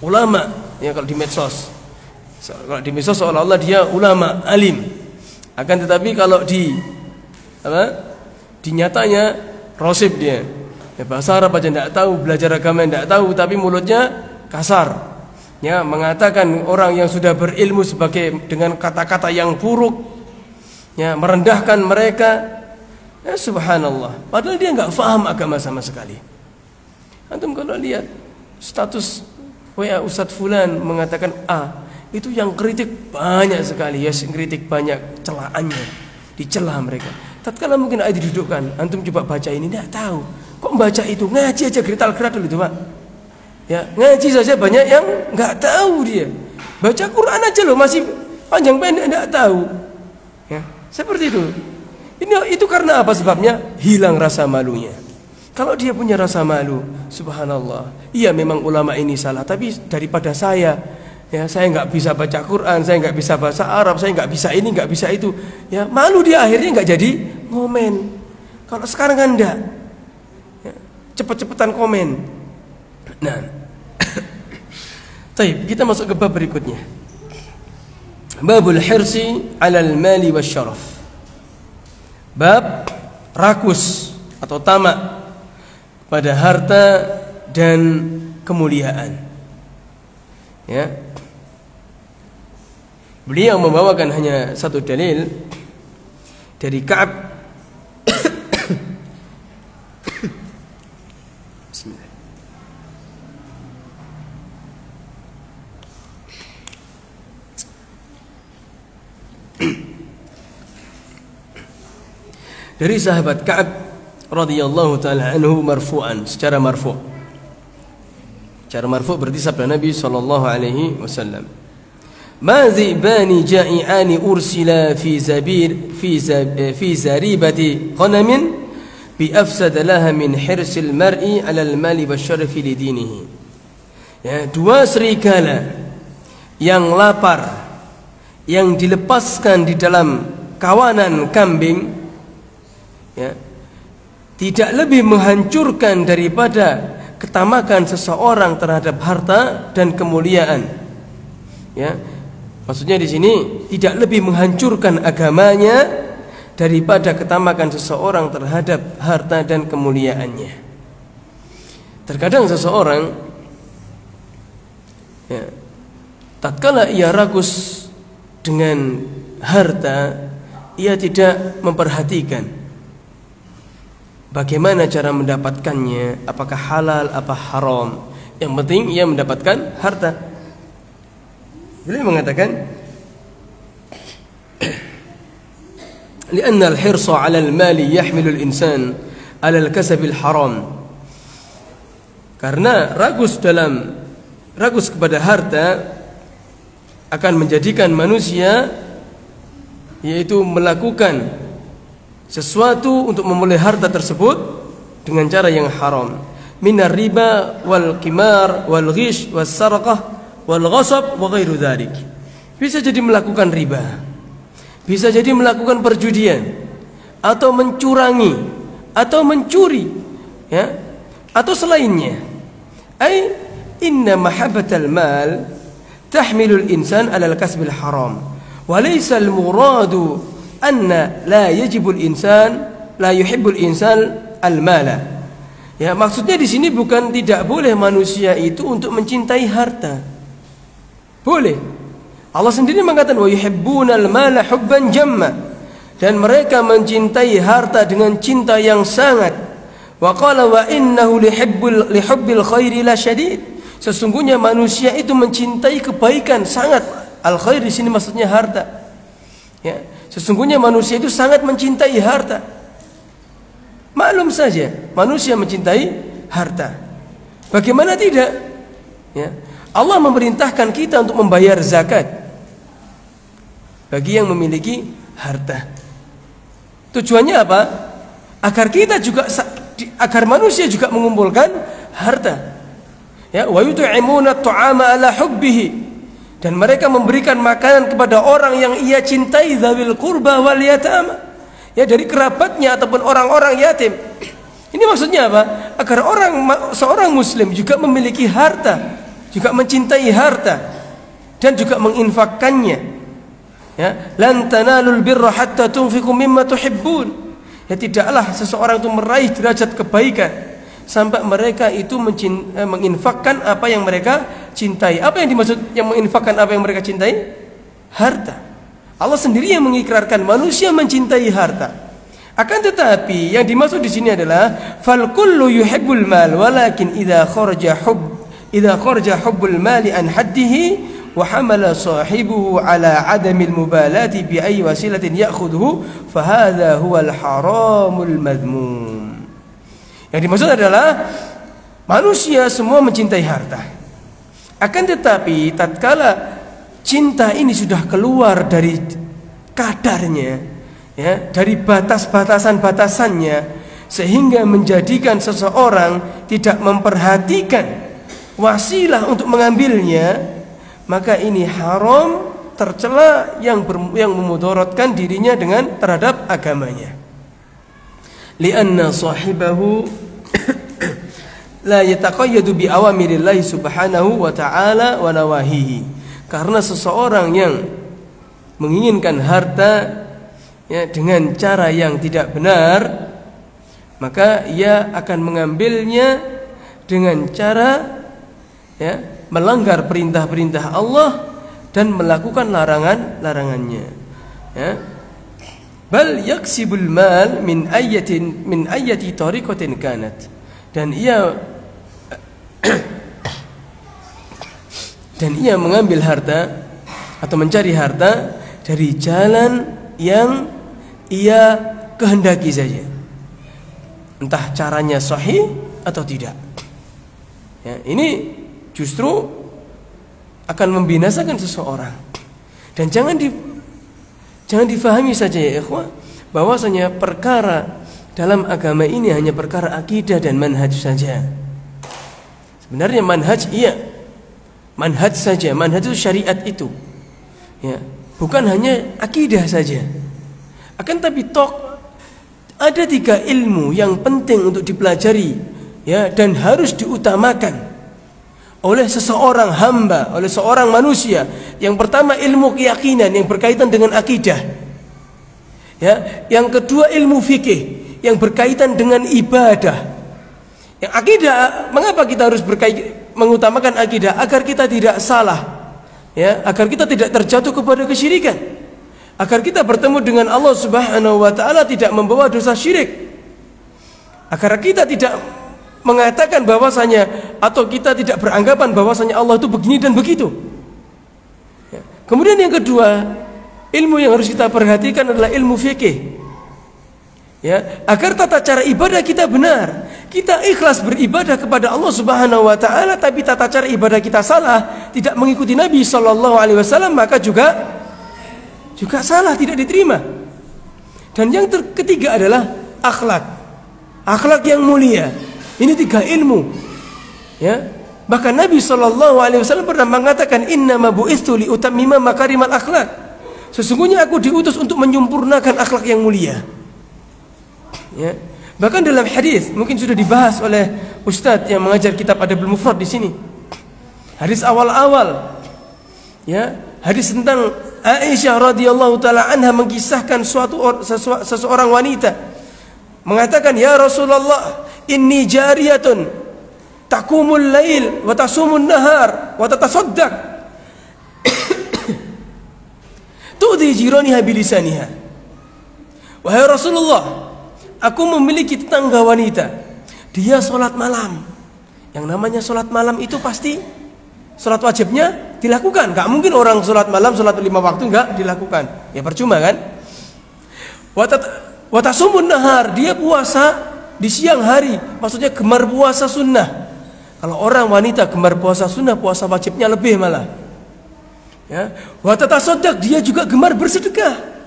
S1: ulama. Ya, kalau di medsos seolah-olah dia ulama, alim. Akan tetapi kalau di nyatanya rosib dia. Ya, bahasa Arab aja tidak tahu, belajar agama tidak tahu, tapi mulutnya kasar. Ya, mengatakan orang yang sudah berilmu dengan kata-kata yang buruk. Ya, merendahkan mereka. Ya, subhanallah. Padahal dia nggak paham agama sama sekali. Antum kalau lihat status WA Ustadz Fulan mengatakan A, itu yang kritik banyak sekali, ya, kritik banyak, celaannya, dicela mereka. Tatkala mungkin ayat didudukkan, antum coba baca ini, tidak tahu Kok baca itu? Ngaji aja gerital-geratul itu, Pak. Ya, ngaji saja banyak yang nggak tahu dia. Baca Quran aja loh masih panjang pendek nggak tahu. Ya, seperti itu. Itu karena apa sebabnya? Hilang rasa malunya. Kalau dia punya rasa malu, subhanallah. Iya memang ulama ini salah, tapi daripada saya nggak bisa baca Quran, saya nggak bisa bahasa Arab, saya nggak bisa ini, nggak bisa itu. Ya malu dia akhirnya nggak jadi ngomen. Kalau sekarang kan enggak. Ya, cepet-cepetan komen. Nah, baik, kita masuk ke bab berikutnya. Babul hirsi 'alal mali wasyaraf. Bab rakus atau tamak pada harta dan kemuliaan. Ya. Beliau membawakan hanya satu dalil dari Ka'ab. Bismillah. Dari sahabat Ka'ab radhiyallahu taala anhu marfu'an, secara marfu'. Secara marfu' berarti sabda Nabi sallallahu alaihi wasallam. Ma zibani ja'i'ani ursila fi zaribati qanamin bi afsada laha min hirsil mar'i 'ala al-mali wasyarafi li dinihi. Ya, dua serigala yang lapar yang dilepaskan di dalam kawanan kambing, ya, tidak lebih menghancurkan daripada ketamakan seseorang terhadap harta dan kemuliaan. Ya, maksudnya di sini tidak lebih menghancurkan agamanya daripada ketamakan seseorang terhadap harta dan kemuliaannya. Terkadang seseorang, ya, tatkala ia rakus dengan harta, ia tidak memperhatikan bagaimana cara mendapatkannya, apakah halal, apa haram. Yang penting ia mendapatkan harta. Beliau mengatakan, "Lianna al-hirsa 'ala al-mali yahmilu al-insan 'ala al-kasab al-haram." Karena ragus kepada harta akan menjadikan manusia yaitu melakukan sesuatu untuk memulai harta tersebut dengan cara yang haram. Minar riba wal qimar wal ghish was sarqah wal ghasab wa ghairu dzalik. Bisa jadi melakukan riba, bisa jadi melakukan perjudian, atau mencurangi, atau mencuri, ya, atau selainnya. Ai inna mahabbatal mal tahmilul insan 'ala al-kasbil haram wa laysa al-muradu anna la yajibul insan la yuhibbul insan al-mala. Ya, maksudnya di sini bukan tidak boleh manusia itu untuk mencintai harta. Boleh. Allah sendiri mengatakan wa yuhibbunal mala hubban jamma, dan mereka mencintai harta dengan cinta yang sangat. Wa qala wa innahu lihubbil khairi la syadid. Sesungguhnya manusia itu mencintai kebaikan sangat. Al-khair di sini maksudnya harta. Ya, sesungguhnya manusia itu sangat mencintai harta. Maklum saja, manusia mencintai harta. Bagaimana tidak? Ya, Allah memerintahkan kita untuk membayar zakat bagi yang memiliki harta. Tujuannya apa? Agar manusia juga mengumpulkan harta. Ya, wa yut'imuna at'ama ala hubbihi, dan mereka memberikan makanan kepada orang yang ia cintai, dzawil qurba wal yatama, ya, dari kerabatnya ataupun orang-orang yatim. Ini maksudnya apa? Agar seorang muslim juga memiliki harta, juga mencintai harta dan juga menginfakkannya. Ya, lan tanalul birra hatta tunfiqu mimma tuhibbun. Ya, tidaklah seseorang itu meraih derajat kebaikan sampai mereka itu menginfakkan apa yang mereka cintai. Apa yang dimaksud yang menginfakkan apa yang mereka cintai? Harta. Allah sendiri yang mengikrarkan manusia mencintai harta. Akan tetapi yang dimaksud di sini adalah fal kullu yuhibbul mal walakin idza kharaja hubbul mali an haddihi wa hamala sahibuhu ala adamil mubalati bi ayyi wasilatin ya'khudhu fa hadha huwal haramul madhmum. Yang dimaksud adalah manusia semua mencintai harta. Akan tetapi tatkala cinta ini sudah keluar dari kadarnya, ya, dari batas-batasannya, sehingga menjadikan seseorang tidak memperhatikan wasilah untuk mengambilnya, maka ini haram, tercela, yang memudaratkan dirinya dengan terhadap agamanya. Lianna sahibahu la yataqayyadu bi awamirillahi subhanahu wa ta'ala wa nawahihi. Karena seseorang yang menginginkan harta, ya, dengan cara yang tidak benar, maka ia akan mengambilnya dengan cara, ya, melanggar perintah-perintah Allah dan melakukan larangannya, ya. Bal yaksibul mal min ayyati tariqatin kanat. Dan ia mengambil harta atau mencari harta dari jalan yang ia kehendaki saja, entah caranya sahih atau tidak, ya, ini justru akan membinasakan seseorang. Dan jangan difahami saja, ya ikhwah, bahwasanya perkara dalam agama ini hanya perkara akidah dan manhaj saja. Sebenarnya manhaj, iya, manhaj saja. Manhaj itu syariat itu, ya, bukan hanya akidah saja. Akan tapi ada 3 ilmu yang penting untuk dipelajari, ya, dan harus diutamakan oleh seseorang hamba, oleh seorang manusia. Yang pertama ilmu keyakinan yang berkaitan dengan akidah, ya. Yang kedua ilmu fikih yang berkaitan dengan ibadah. Yang akidah, mengapa kita harus mengutamakan akidah? Agar kita tidak salah, ya, agar kita tidak terjatuh kepada kesyirikan, agar kita bertemu dengan Allah Subhanahu wa ta'ala tidak membawa dosa syirik, agar kita tidak mengatakan bahwasanya, atau kita tidak beranggapan bahwasanya Allah itu begini dan begitu, ya. Kemudian yang kedua, ilmu yang harus kita perhatikan adalah ilmu fikih, ya, agar tata cara ibadah kita benar, kita ikhlas beribadah kepada Allah Subhanahu wa ta'ala. Tapi tata cara ibadah kita salah, tidak mengikuti Nabi SAW, maka juga salah, tidak diterima. Dan yang ketiga adalah akhlak yang mulia. Ini 3 ilmu, ya. Bahkan Nabi SAW pernah mengatakan, innama bu'itsu liutammima makarimal akhlak. Sesungguhnya aku diutus untuk menyempurnakan akhlak yang mulia, ya. Bahkan dalam hadis, mungkin sudah dibahas oleh Ustadz yang mengajar kitab Adabul Mufrad di sini. Hadis awal-awal, ya, hadis tentang Aisyah radhiyallahu taala anha mengisahkan seseorang wanita mengatakan, ya Rasulullah, inni jariyatun taqumul lail wa tasumun nahar wa tatasaddaq tu'dhi jiraniha bilisaniha. Wahai Rasulullah, aku memiliki tetangga wanita, dia sholat malam. Yang namanya sholat malam itu pasti sholat wajibnya dilakukan. Gak mungkin orang sholat malam, sholat 5 waktu gak dilakukan, ya percuma kan. Wa tasumun nahar, dia puasa di siang hari, maksudnya gemar puasa sunnah. Kalau orang wanita gemar puasa sunnah, puasa wajibnya lebih malah, ya. Wa tatasaddaq, dia juga gemar bersedekah.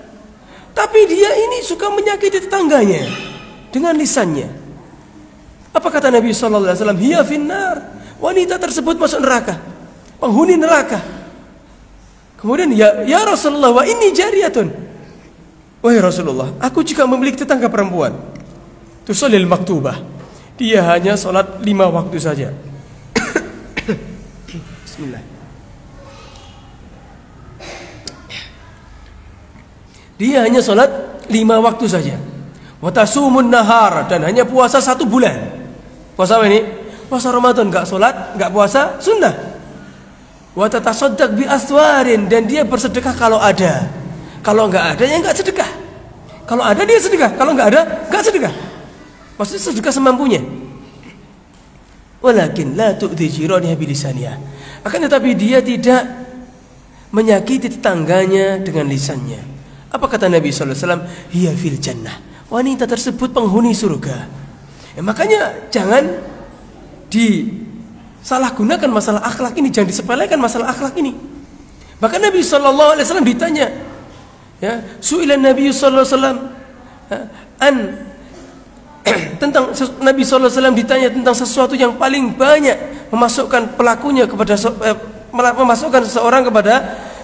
S1: Tapi dia ini suka menyakiti tetangganya dengan lisannya. Apa kata Nabi SAW? Hiya finnar, wanita tersebut masuk neraka, penghuni neraka. Kemudian ya Rasulullah, wa inni jariyatun, wahai Rasulullah, aku juga memiliki tetangga perempuan, tusallil maktubah, dia hanya sholat 5 waktu saja. Bismillah. Dia hanya sholat 5 waktu saja. Wa tasumun nahar, dan hanya puasa 1 bulan. Puasa apa ini? Puasa Ramadan, enggak sholat, enggak puasa sunnah. Wa tatasaddaq bi aswarin, dan dia bersedekah kalau ada. Kalau enggak ada, ya enggak sedekah. Kalau ada dia sedekah, kalau enggak ada, enggak sedekah. Maksudnya sedekah semampunya. Walakin la tu'dhi jiraniha bilisaniha. Akan tetapi dia tidak menyakiti tetangganya dengan lisannya. Apa kata Nabi SAW? Hiya fil jannah, wanita tersebut penghuni surga. Makanya jangan disalahgunakan masalah akhlak ini, jangan disepelekan masalah akhlak ini. Maka Nabi sallallahu alaihi wasallam ditanya, ya, su'ilan Nabi sallallahu alaihi wasallam tentang Nabi sallallahu alaihi wasallam ditanya tentang sesuatu yang paling banyak memasukkan pelakunya kepada memasukkan seseorang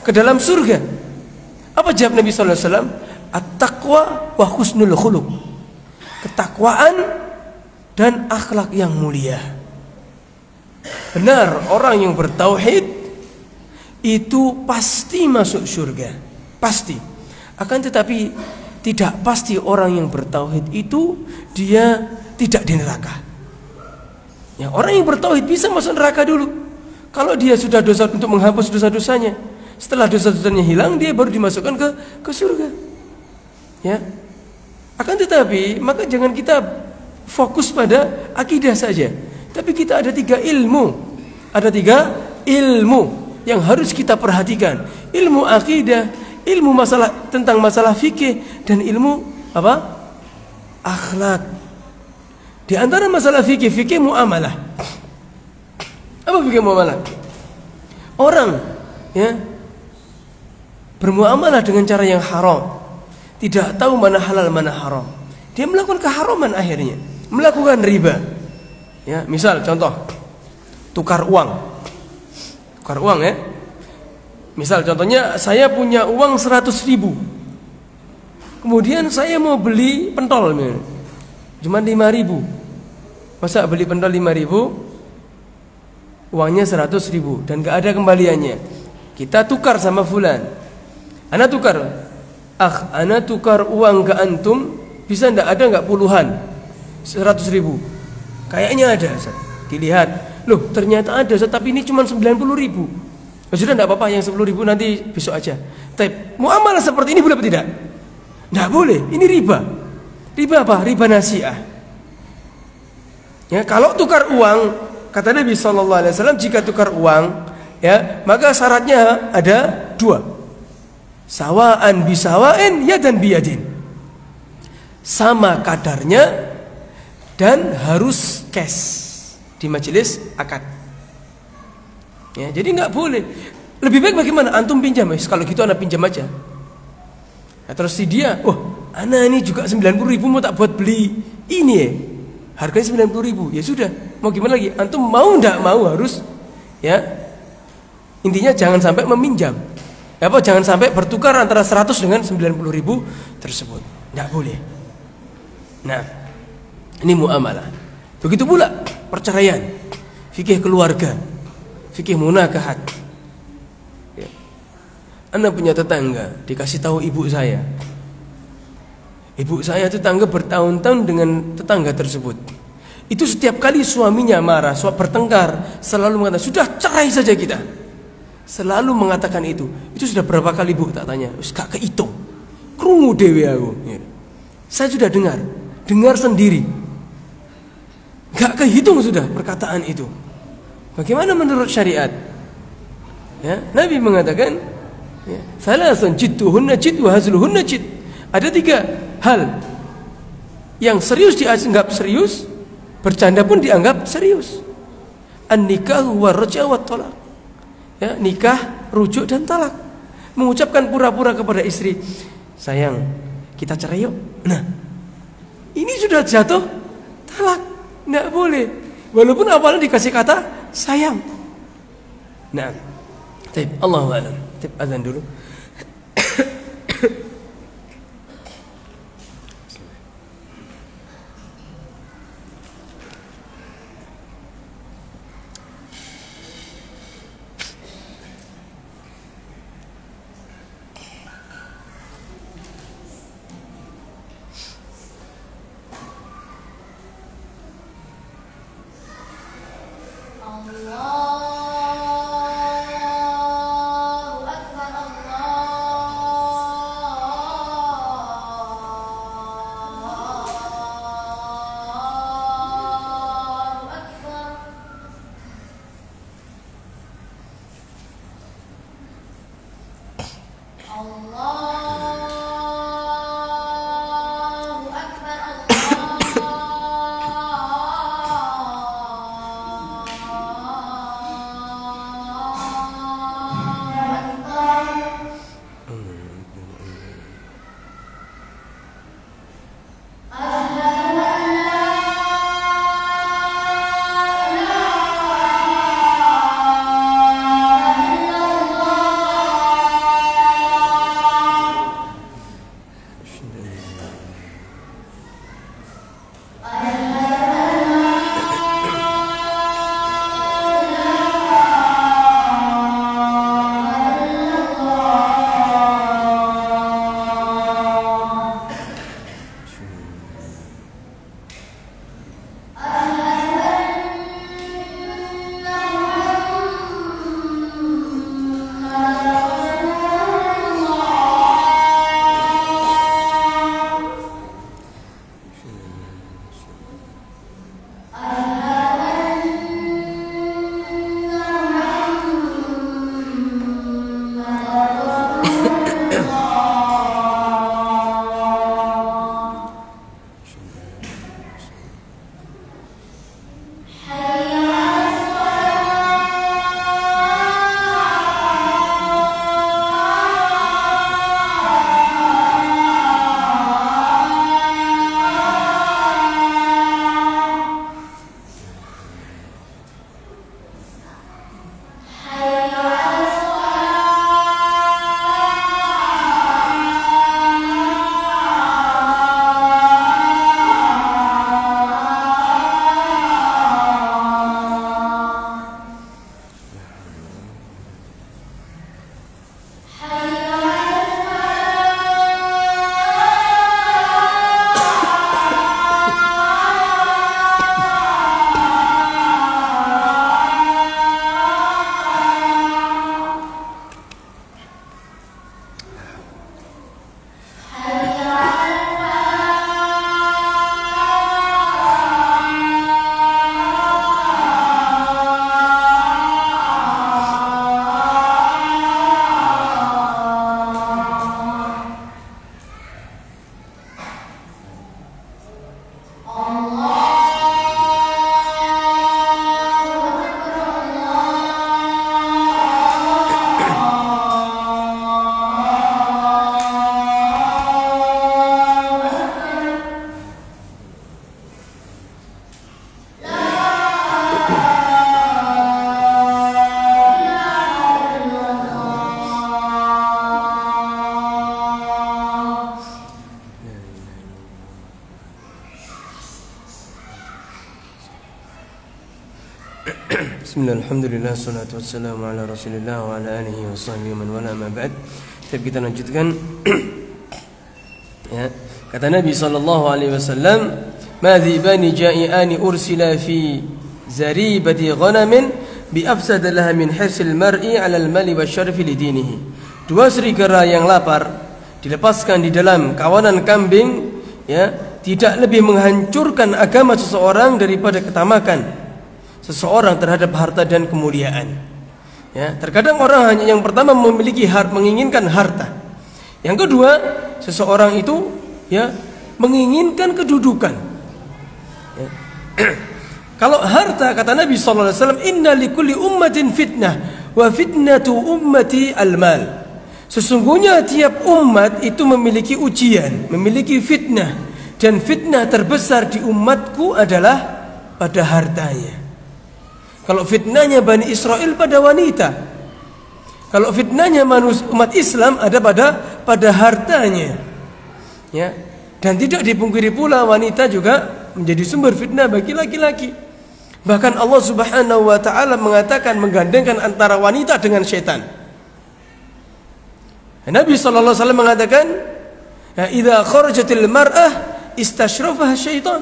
S1: ke dalam surga. Apa jawab Nabi sallallahu alaihi wasallam? At-taqwa wa husnul khuluq. Ketakwaan dan akhlak yang mulia. Benar, orang yang bertauhid itu pasti masuk surga, pasti. Akan tetapi tidak pasti orang yang bertauhid itu dia tidak di neraka. Ya, orang yang bertauhid bisa masuk neraka dulu. Kalau dia sudah dosa untuk menghapus dosa-dosanya, setelah dosa-dosanya hilang, dia baru dimasukkan ke surga. Ya. Akan tetapi maka jangan kita fokus pada akidah saja, tapi kita ada 3 ilmu. Ada 3 ilmu yang harus kita perhatikan. Ilmu akidah, ilmu tentang masalah fikih, dan ilmu apa? Akhlak. Di antara masalah fikih muamalah. Apa fikih muamalah? Orang ya bermuamalah dengan cara yang haram, tidak tahu mana halal mana haram, dia melakukan keharaman, akhirnya melakukan riba. Ya, misal contoh tukar uang ya. Misal contohnya saya punya uang 100.000, kemudian saya mau beli pentol cuma 5.000. Masa beli pentol 5.000, uangnya 100.000 dan gak ada kembaliannya. Kita tukar sama fulan. Ana tukar uang ke antum, bisa ndak? Ada nggak puluhan? 100.000. Kayaknya ada. Dilihat, loh ternyata ada, tapi ini cuma 90.000. Sudah ndak apa-apa, yang 10.000 nanti besok aja. Tapi muamalah seperti ini boleh atau tidak? Ndak boleh. Ini riba. Riba apa? Riba nasiah. Ya, kalau tukar uang, kata Nabi sallallahu alaihi wasallam, jika tukar uang, ya, maka syaratnya ada 2. Sawaan bisawain, yadan biyadin. Sama kadarnya dan harus cash di majelis akad. Ya, jadi nggak boleh. Lebih baik bagaimana? Antum pinjam, kalau gitu anak pinjam aja. Nah, terus si dia, anak ini juga 90.000 mau tak buat beli ini ya. Harganya 90.000. Ya sudah, mau gimana lagi? Antum mau ndak mau harus, ya. Intinya jangan sampai meminjam. Jangan sampai bertukar antara 100 dengan 90.000 tersebut. Nggak boleh. Nah, ini muamalah. Begitu pula perceraian, fikih keluarga, fikih munakahat. Ya. Anda punya tetangga, dikasih tahu ibu saya. Ibu saya tetangga bertahun-tahun dengan tetangga tersebut. Itu setiap kali suaminya marah, bertengkar, selalu mengatakan, sudah cerai saja kita. Selalu mengatakan itu. Itu sudah berapa kali bu? Tak tanya. Gak kehitung. Krungu dewe aku. Ya. Saya sudah dengar sendiri. Gak kehitung sudah perkataan itu. Bagaimana menurut syariat? Ya, Nabi mengatakan, ya, salasun jidduhunna jid wa hazluhunna jid. Ada 3 hal yang serius dianggap serius, bercanda pun dianggap serius. An-nikahu war-raj'a wat-talaq. Ya, nikah, rujuk dan talak. Mengucapkan pura-pura kepada istri, sayang, kita cerai yuk. Nah, ini sudah jatuh talak. Nggak boleh. Walaupun awalnya dikasih kata sayang. Nah, Allahu a'lam. Azan dulu.
S2: Allah.
S3: 啊。
S1: Bismillah, alhamdulillah, salatu wassalamu ala rasulillah wa ala alihi wa sahbihi man wala ma ba'd. Kita lanjutkan. Ya, kata Nabi sallallahu alaihi wasallam, "Ma dhibani ja'iani ursila fi zaribati ghanamin bi afsada laha min hirsil mar'i 'ala al-mali wasyarfi li dinihi." Dua serigala yang lapar dilepaskan di dalam kawanan kambing, ya, tidak lebih menghancurkan agama seseorang daripada ketamakan seseorang terhadap harta dan kemuliaan. Ya, terkadang orang hanya yang pertama menginginkan harta. Yang kedua, seseorang itu ya menginginkan kedudukan. Ya. Kalau harta, kata Nabi sallallahu alaihi wasallam, "Inna likulli ummatin fitnah wa fitnatu ummati al-mal." Sesungguhnya tiap umat itu memiliki ujian, memiliki fitnah, dan fitnah terbesar di umatku adalah pada hartanya. Kalau fitnahnya Bani Israel pada wanita, kalau fitnahnya umat Islam ada pada hartanya, ya. Dan tidak dipungkiri pula wanita juga menjadi sumber fitnah bagi laki-laki. Bahkan Allah Subhanahu wa taala mengatakan, menggandengkan antara wanita dengan setan. Nabi sallallahu alaihi wasallam mengatakan, "Ya idza kharajatil mar'ah istashrafaha syaitan."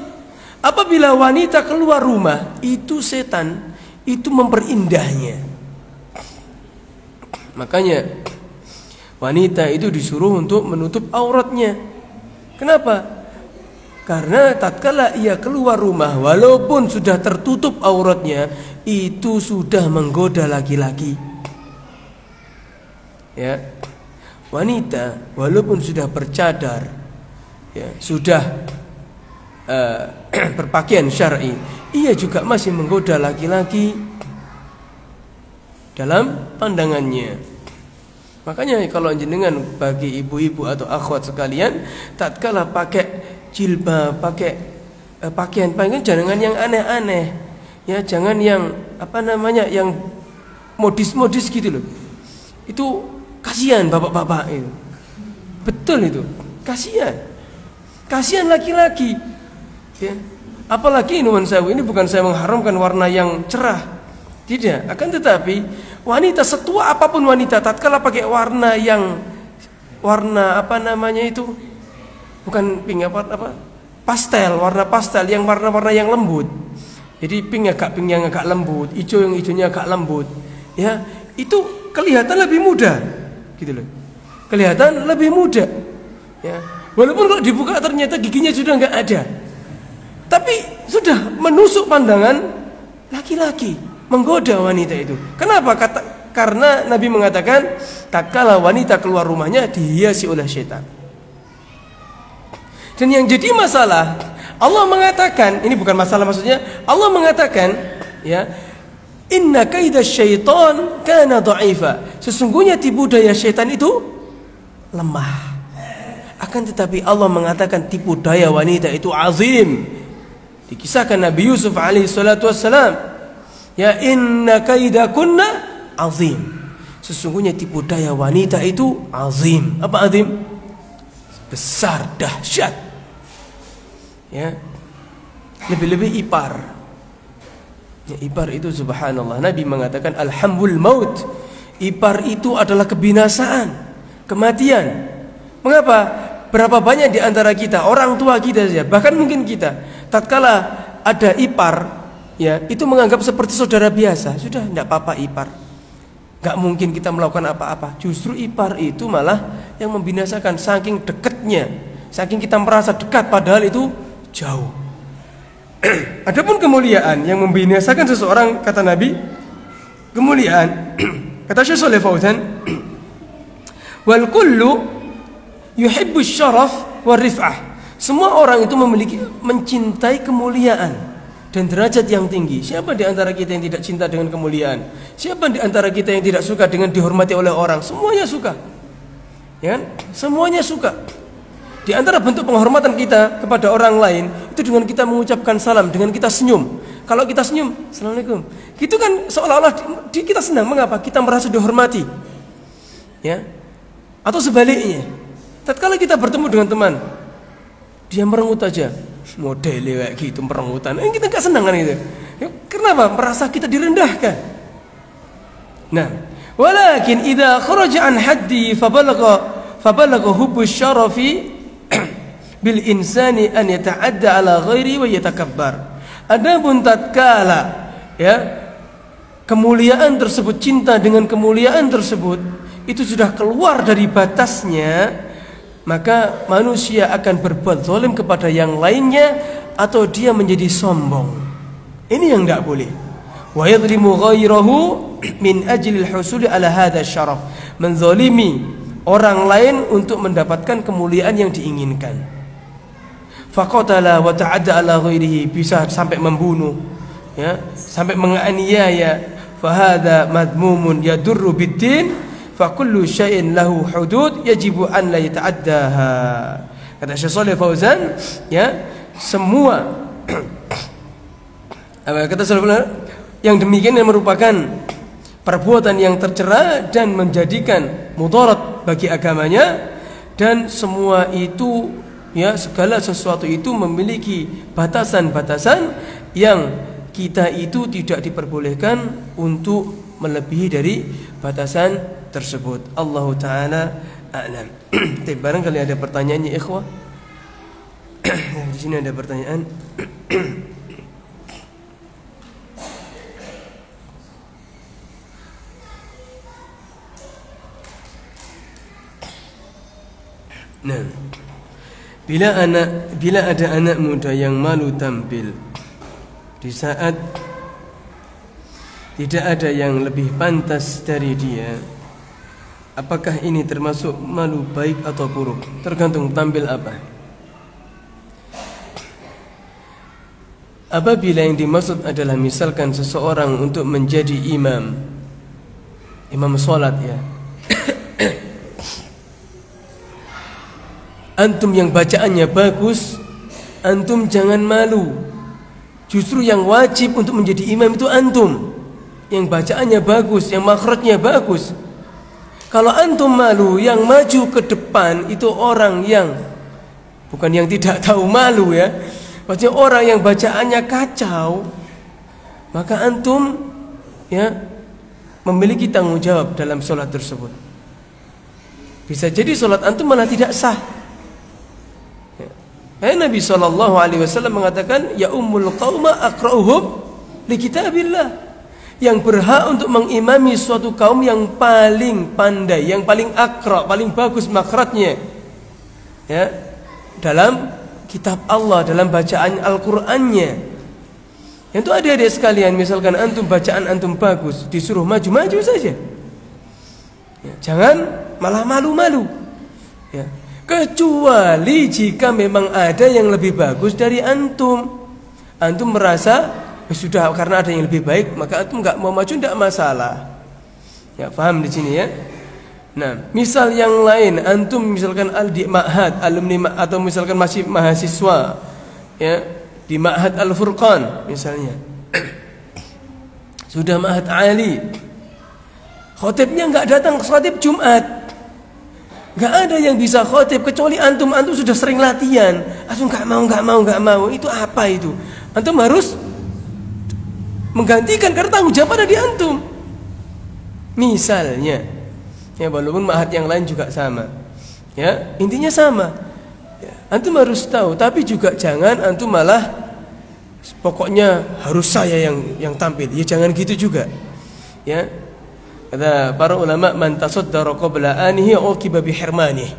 S1: Apabila wanita keluar rumah, itu setan itu memperindahnya. Makanya wanita itu disuruh untuk menutup auratnya. Kenapa? Karena tatkala ia keluar rumah, walaupun sudah tertutup auratnya, itu sudah menggoda laki-laki. Ya, wanita walaupun sudah bercadar, ya, sudah berpakaian syar'i, ia juga masih menggoda laki-laki dalam pandangannya. Makanya kalau jenengan bagi ibu-ibu atau akhwat sekalian, tatkala pakai jilbab, pakai pakaian jangan yang aneh-aneh, ya, jangan yang yang modis-modis gitu loh. Itu kasihan bapak-bapak itu. Betul itu, kasihan laki-laki. Ya. Apalagi nuwun sewu, ini bukan saya mengharamkan warna yang cerah, tidak. Akan tetapi wanita setua apapun wanita, tatkala pakai warna yang itu bukan pink pastel, warna pastel, yang warna-warna yang lembut. Jadi pink yang agak lembut, hijau yang hijaunya agak lembut. Ya, itu kelihatan lebih muda, gitu loh. Kelihatan lebih muda. Ya. Walaupun kalau dibuka ternyata giginya sudah enggak ada. Tapi sudah menusuk pandangan laki-laki, menggoda wanita itu. Kenapa? Karena Nabi mengatakan, tatkala wanita keluar rumahnya dihiasi oleh syaitan. Dan yang jadi masalah, Allah mengatakan, ini bukan masalah maksudnya, Allah mengatakan, ya, inna kaida syaitan kana dha'ifa. Sesungguhnya tipu daya syaitan itu lemah. Akan tetapi Allah mengatakan tipu daya wanita itu azim. Dikisahkan Nabi Yusuf alaihi salatu wassalam, ya inna kaidakunna azim. Sesungguhnya tipu daya wanita itu azim. Apa azim? Besar, dahsyat. Ya. Lebih-lebih ipar. Ya, ipar itu subhanallah. Nabi mengatakan alhamul maut. Ipar itu adalah kebinasaan, kematian. Mengapa? Berapa banyak di antara kita, orang tua kita saja, bahkan mungkin kita, tatkala ada ipar, ya, itu menganggap seperti saudara biasa. Sudah, tidak apa-apa ipar, gak mungkin kita melakukan apa-apa. Justru ipar itu malah yang membinasakan, saking dekatnya, saking kita merasa dekat padahal itu jauh. Adapun kemuliaan yang membinasakan seseorang, kata Nabi, kemuliaan, kata Syekh Shalih Fauzan, wal kullu yuhibbus syaraf wa rif'ah. Semua orang itu mencintai kemuliaan dan derajat yang tinggi. Siapa di antara kita yang tidak cinta dengan kemuliaan? Siapa di antara kita yang tidak suka dengan dihormati oleh orang? Semuanya suka. Ya kan? Semuanya suka. Di antara bentuk penghormatan kita kepada orang lain itu dengan kita mengucapkan salam, dengan kita senyum. Kalau kita senyum, assalamualaikum, itu kan seolah-olah kita senang. Mengapa? Kita merasa dihormati. Ya. Atau sebaliknya, tatkala kita bertemu dengan teman, dia merengut aja, modelnya kayak gitu, merengutan, kita gak senang kan gitu. Kenapa? Merasa kita direndahkan. Nah, walakin idza kharaja an haddi fabalagha hubbu syarafi bil insani an yata'adda ala ghairi wa yatakabbar. Adapun tatkala kemuliaan tersebut, cinta dengan kemuliaan tersebut itu sudah keluar dari batasnya, maka manusia akan berbuat zalim kepada yang lainnya atau dia menjadi sombong. Ini yang tidak boleh. Wa yadhlimu ghairahu min ajli al-husuli ala hadha syaraf. Menzalimi orang lain untuk mendapatkan kemuliaan yang diinginkan. Faqatala wa ta'adda ala ghairihi, bisa sampai membunuh, sampai menganiaya. Fahadha madmumun yadurru bid-din, fa kullu syai'in lahu hudud yajibu an la yata'addaha. Kata Syekh Shalih Fauzan, semua kata yang demikian yang merupakan perbuatan yang tercela dan menjadikan mudarat bagi agamanya, dan semua itu segala sesuatu itu memiliki batasan-batasan yang kita itu tidak diperbolehkan untuk melebihi dari batasan tersebut. Allah Ta'ala a'lam. Barangkali ada pertanyaannya ikhwah. Di sini ada pertanyaan. Nah, bila ada anak muda yang malu tampil di saat tidak ada yang lebih pantas dari dia, apakah ini termasuk malu baik atau buruk? Tergantung tampil apa. Apabila yang dimaksud adalah misalkan seseorang untuk menjadi imam sholat, antum yang bacaannya bagus, antum jangan malu. Justru yang wajib untuk menjadi imam itu antum yang bacaannya bagus, yang makhrajnya bagus. Kalau antum malu, yang maju ke depan itu orang yang bukan yang tidak tahu malu, maksudnya orang yang bacaannya kacau, maka antum memiliki tanggung jawab dalam sholat tersebut. Bisa jadi sholat antum malah tidak sah. Nabi SAW mengatakan, ya ummul qauma aqra'uhum li kitabillah. Yang berhak untuk mengimami suatu kaum yang paling pandai, yang paling aqra', paling bagus makhrajnya dalam kitab Allah, dalam bacaan Al-Qur'annya. Yang itu adik-adik sekalian, misalkan antum bacaan antum bagus, disuruh maju-maju saja. Jangan malah malu-malu. Kecuali jika memang ada yang lebih bagus dari antum. Antum merasa sudah karena ada yang lebih baik, maka antum enggak mau maju, tidak masalah. Paham di sini ya? Nah, misal yang lain, antum misalkan di ma'had, alumni atau misalkan masih mahasiswa di ma'had Al-Furqan misalnya. Sudah ma'had ali. Khotibnya enggak datang khotib Jumat. Gak ada yang bisa khotib kecuali antum sudah sering latihan. Antum gak mau. Itu apa itu? Antum harus menggantikan karena tanggung jawab ada di antum. Misalnya, walaupun ma'had yang lain juga sama, intinya sama. Antum harus tahu, tapi juga jangan antum malah pokoknya harus saya yang tampil. Jangan gitu juga. Kata para ulama, man tasaddara qabla anihi uqiba bihirmanih.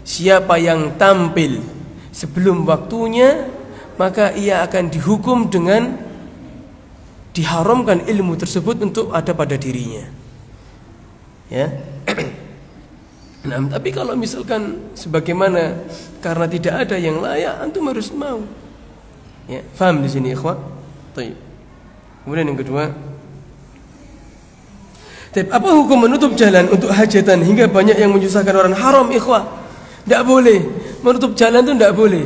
S1: Siapa yang tampil sebelum waktunya, maka ia akan dihukum dengan diharamkan ilmu tersebut untuk ada pada dirinya. Nah, tapi kalau misalkan sebagaimana karena tidak ada yang layak, antum harus mau. Faham di sini, ikhwah? Baik. Kemudian yang kedua, apa hukum menutup jalan untuk hajatan hingga banyak yang menyusahkan orang? Haram, ikhwah. Tidak boleh. Menutup jalan itu tidak boleh.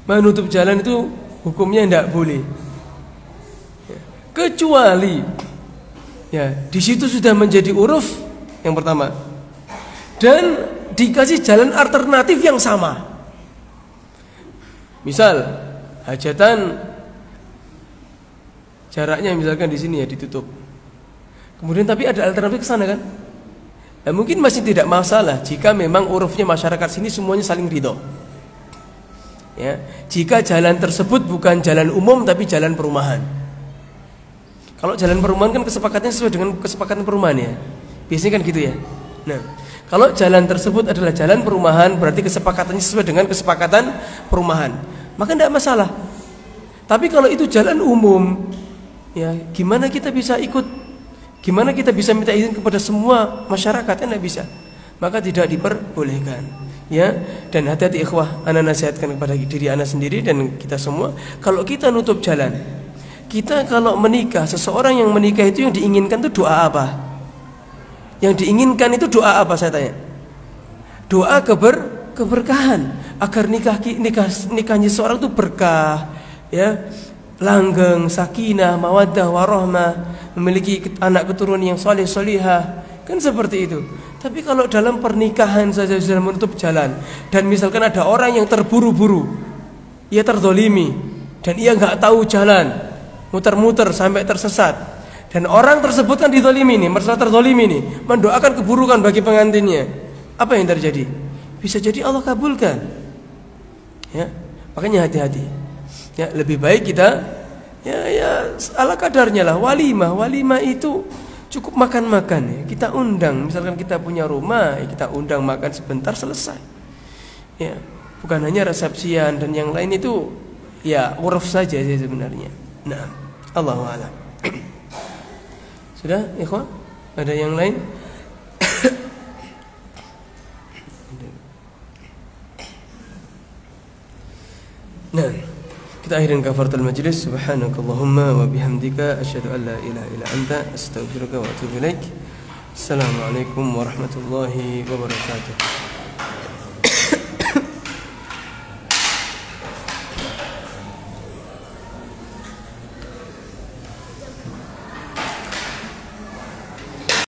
S1: Menutup jalan itu hukumnya tidak boleh. Kecuali di situ sudah menjadi uruf yang pertama, dan dikasih jalan alternatif yang sama. Misal hajatan Jaraknya misalkan di sini ya ditutup. Kemudian tapi ada alternatif ke sana kan? Nah, mungkin masih tidak masalah jika memang urufnya masyarakat sini semuanya saling ridho. Ya, jika jalan tersebut bukan jalan umum tapi jalan perumahan. Kalau jalan perumahan kan kesepakatannya sesuai dengan kesepakatan perumahan ya. Biasanya kan gitu ya. Nah, kalau jalan tersebut adalah jalan perumahan, berarti kesepakatannya sesuai dengan kesepakatan perumahan, maka tidak masalah. Tapi kalau itu jalan umum, ya gimana kita bisa ikut? Gimana kita bisa minta izin kepada semua masyarakat? Tidak bisa. Maka tidak diperbolehkan. Ya, dan hati-hati ikhwah, ana nasihatkan kepada diri ana sendiri dan kita semua, kalau kita nutup jalan, kita kalau menikah, seseorang yang menikah itu yang diinginkan itu doa apa? Yang diinginkan itu doa apa saya tanya? Doa keberkahan agar nikahnya seorang itu berkah, ya, langgeng, sakinah, mawaddah, warahmah, memiliki anak keturunan yang saleh salihah, kan seperti itu. Tapi kalau dalam pernikahan saja sudah menutup jalan, dan misalkan ada orang yang terburu-buru, ia terzolimi dan ia nggak tahu jalan, muter-muter sampai tersesat, dan orang tersebut kan dizolimi nih, merasa terzolimi nih, mendoakan keburukan bagi pengantinnya, apa yang terjadi? Bisa jadi Allah kabulkan. Ya, makanya hati-hati. Ya, lebih baik kita ya ala kadarnya lah. Walimah itu cukup makan-makan ya. Kita undang, misalkan kita punya rumah, ya kita undang makan sebentar selesai. Ya, bukan hanya resepsian dan yang lain itu ya uruf saja sih sebenarnya. Nah, Allahu a'lam. Sudah, ikhwan? Ada yang lain? Nah, kita akhirin kafaratul majlis. Subhanakallahumma wa bihamdika asyhadu an la ilaha illa anta astaghfiruka wa atubu ilaik. Assalamualaikum warahmatullahi wabarakatuh.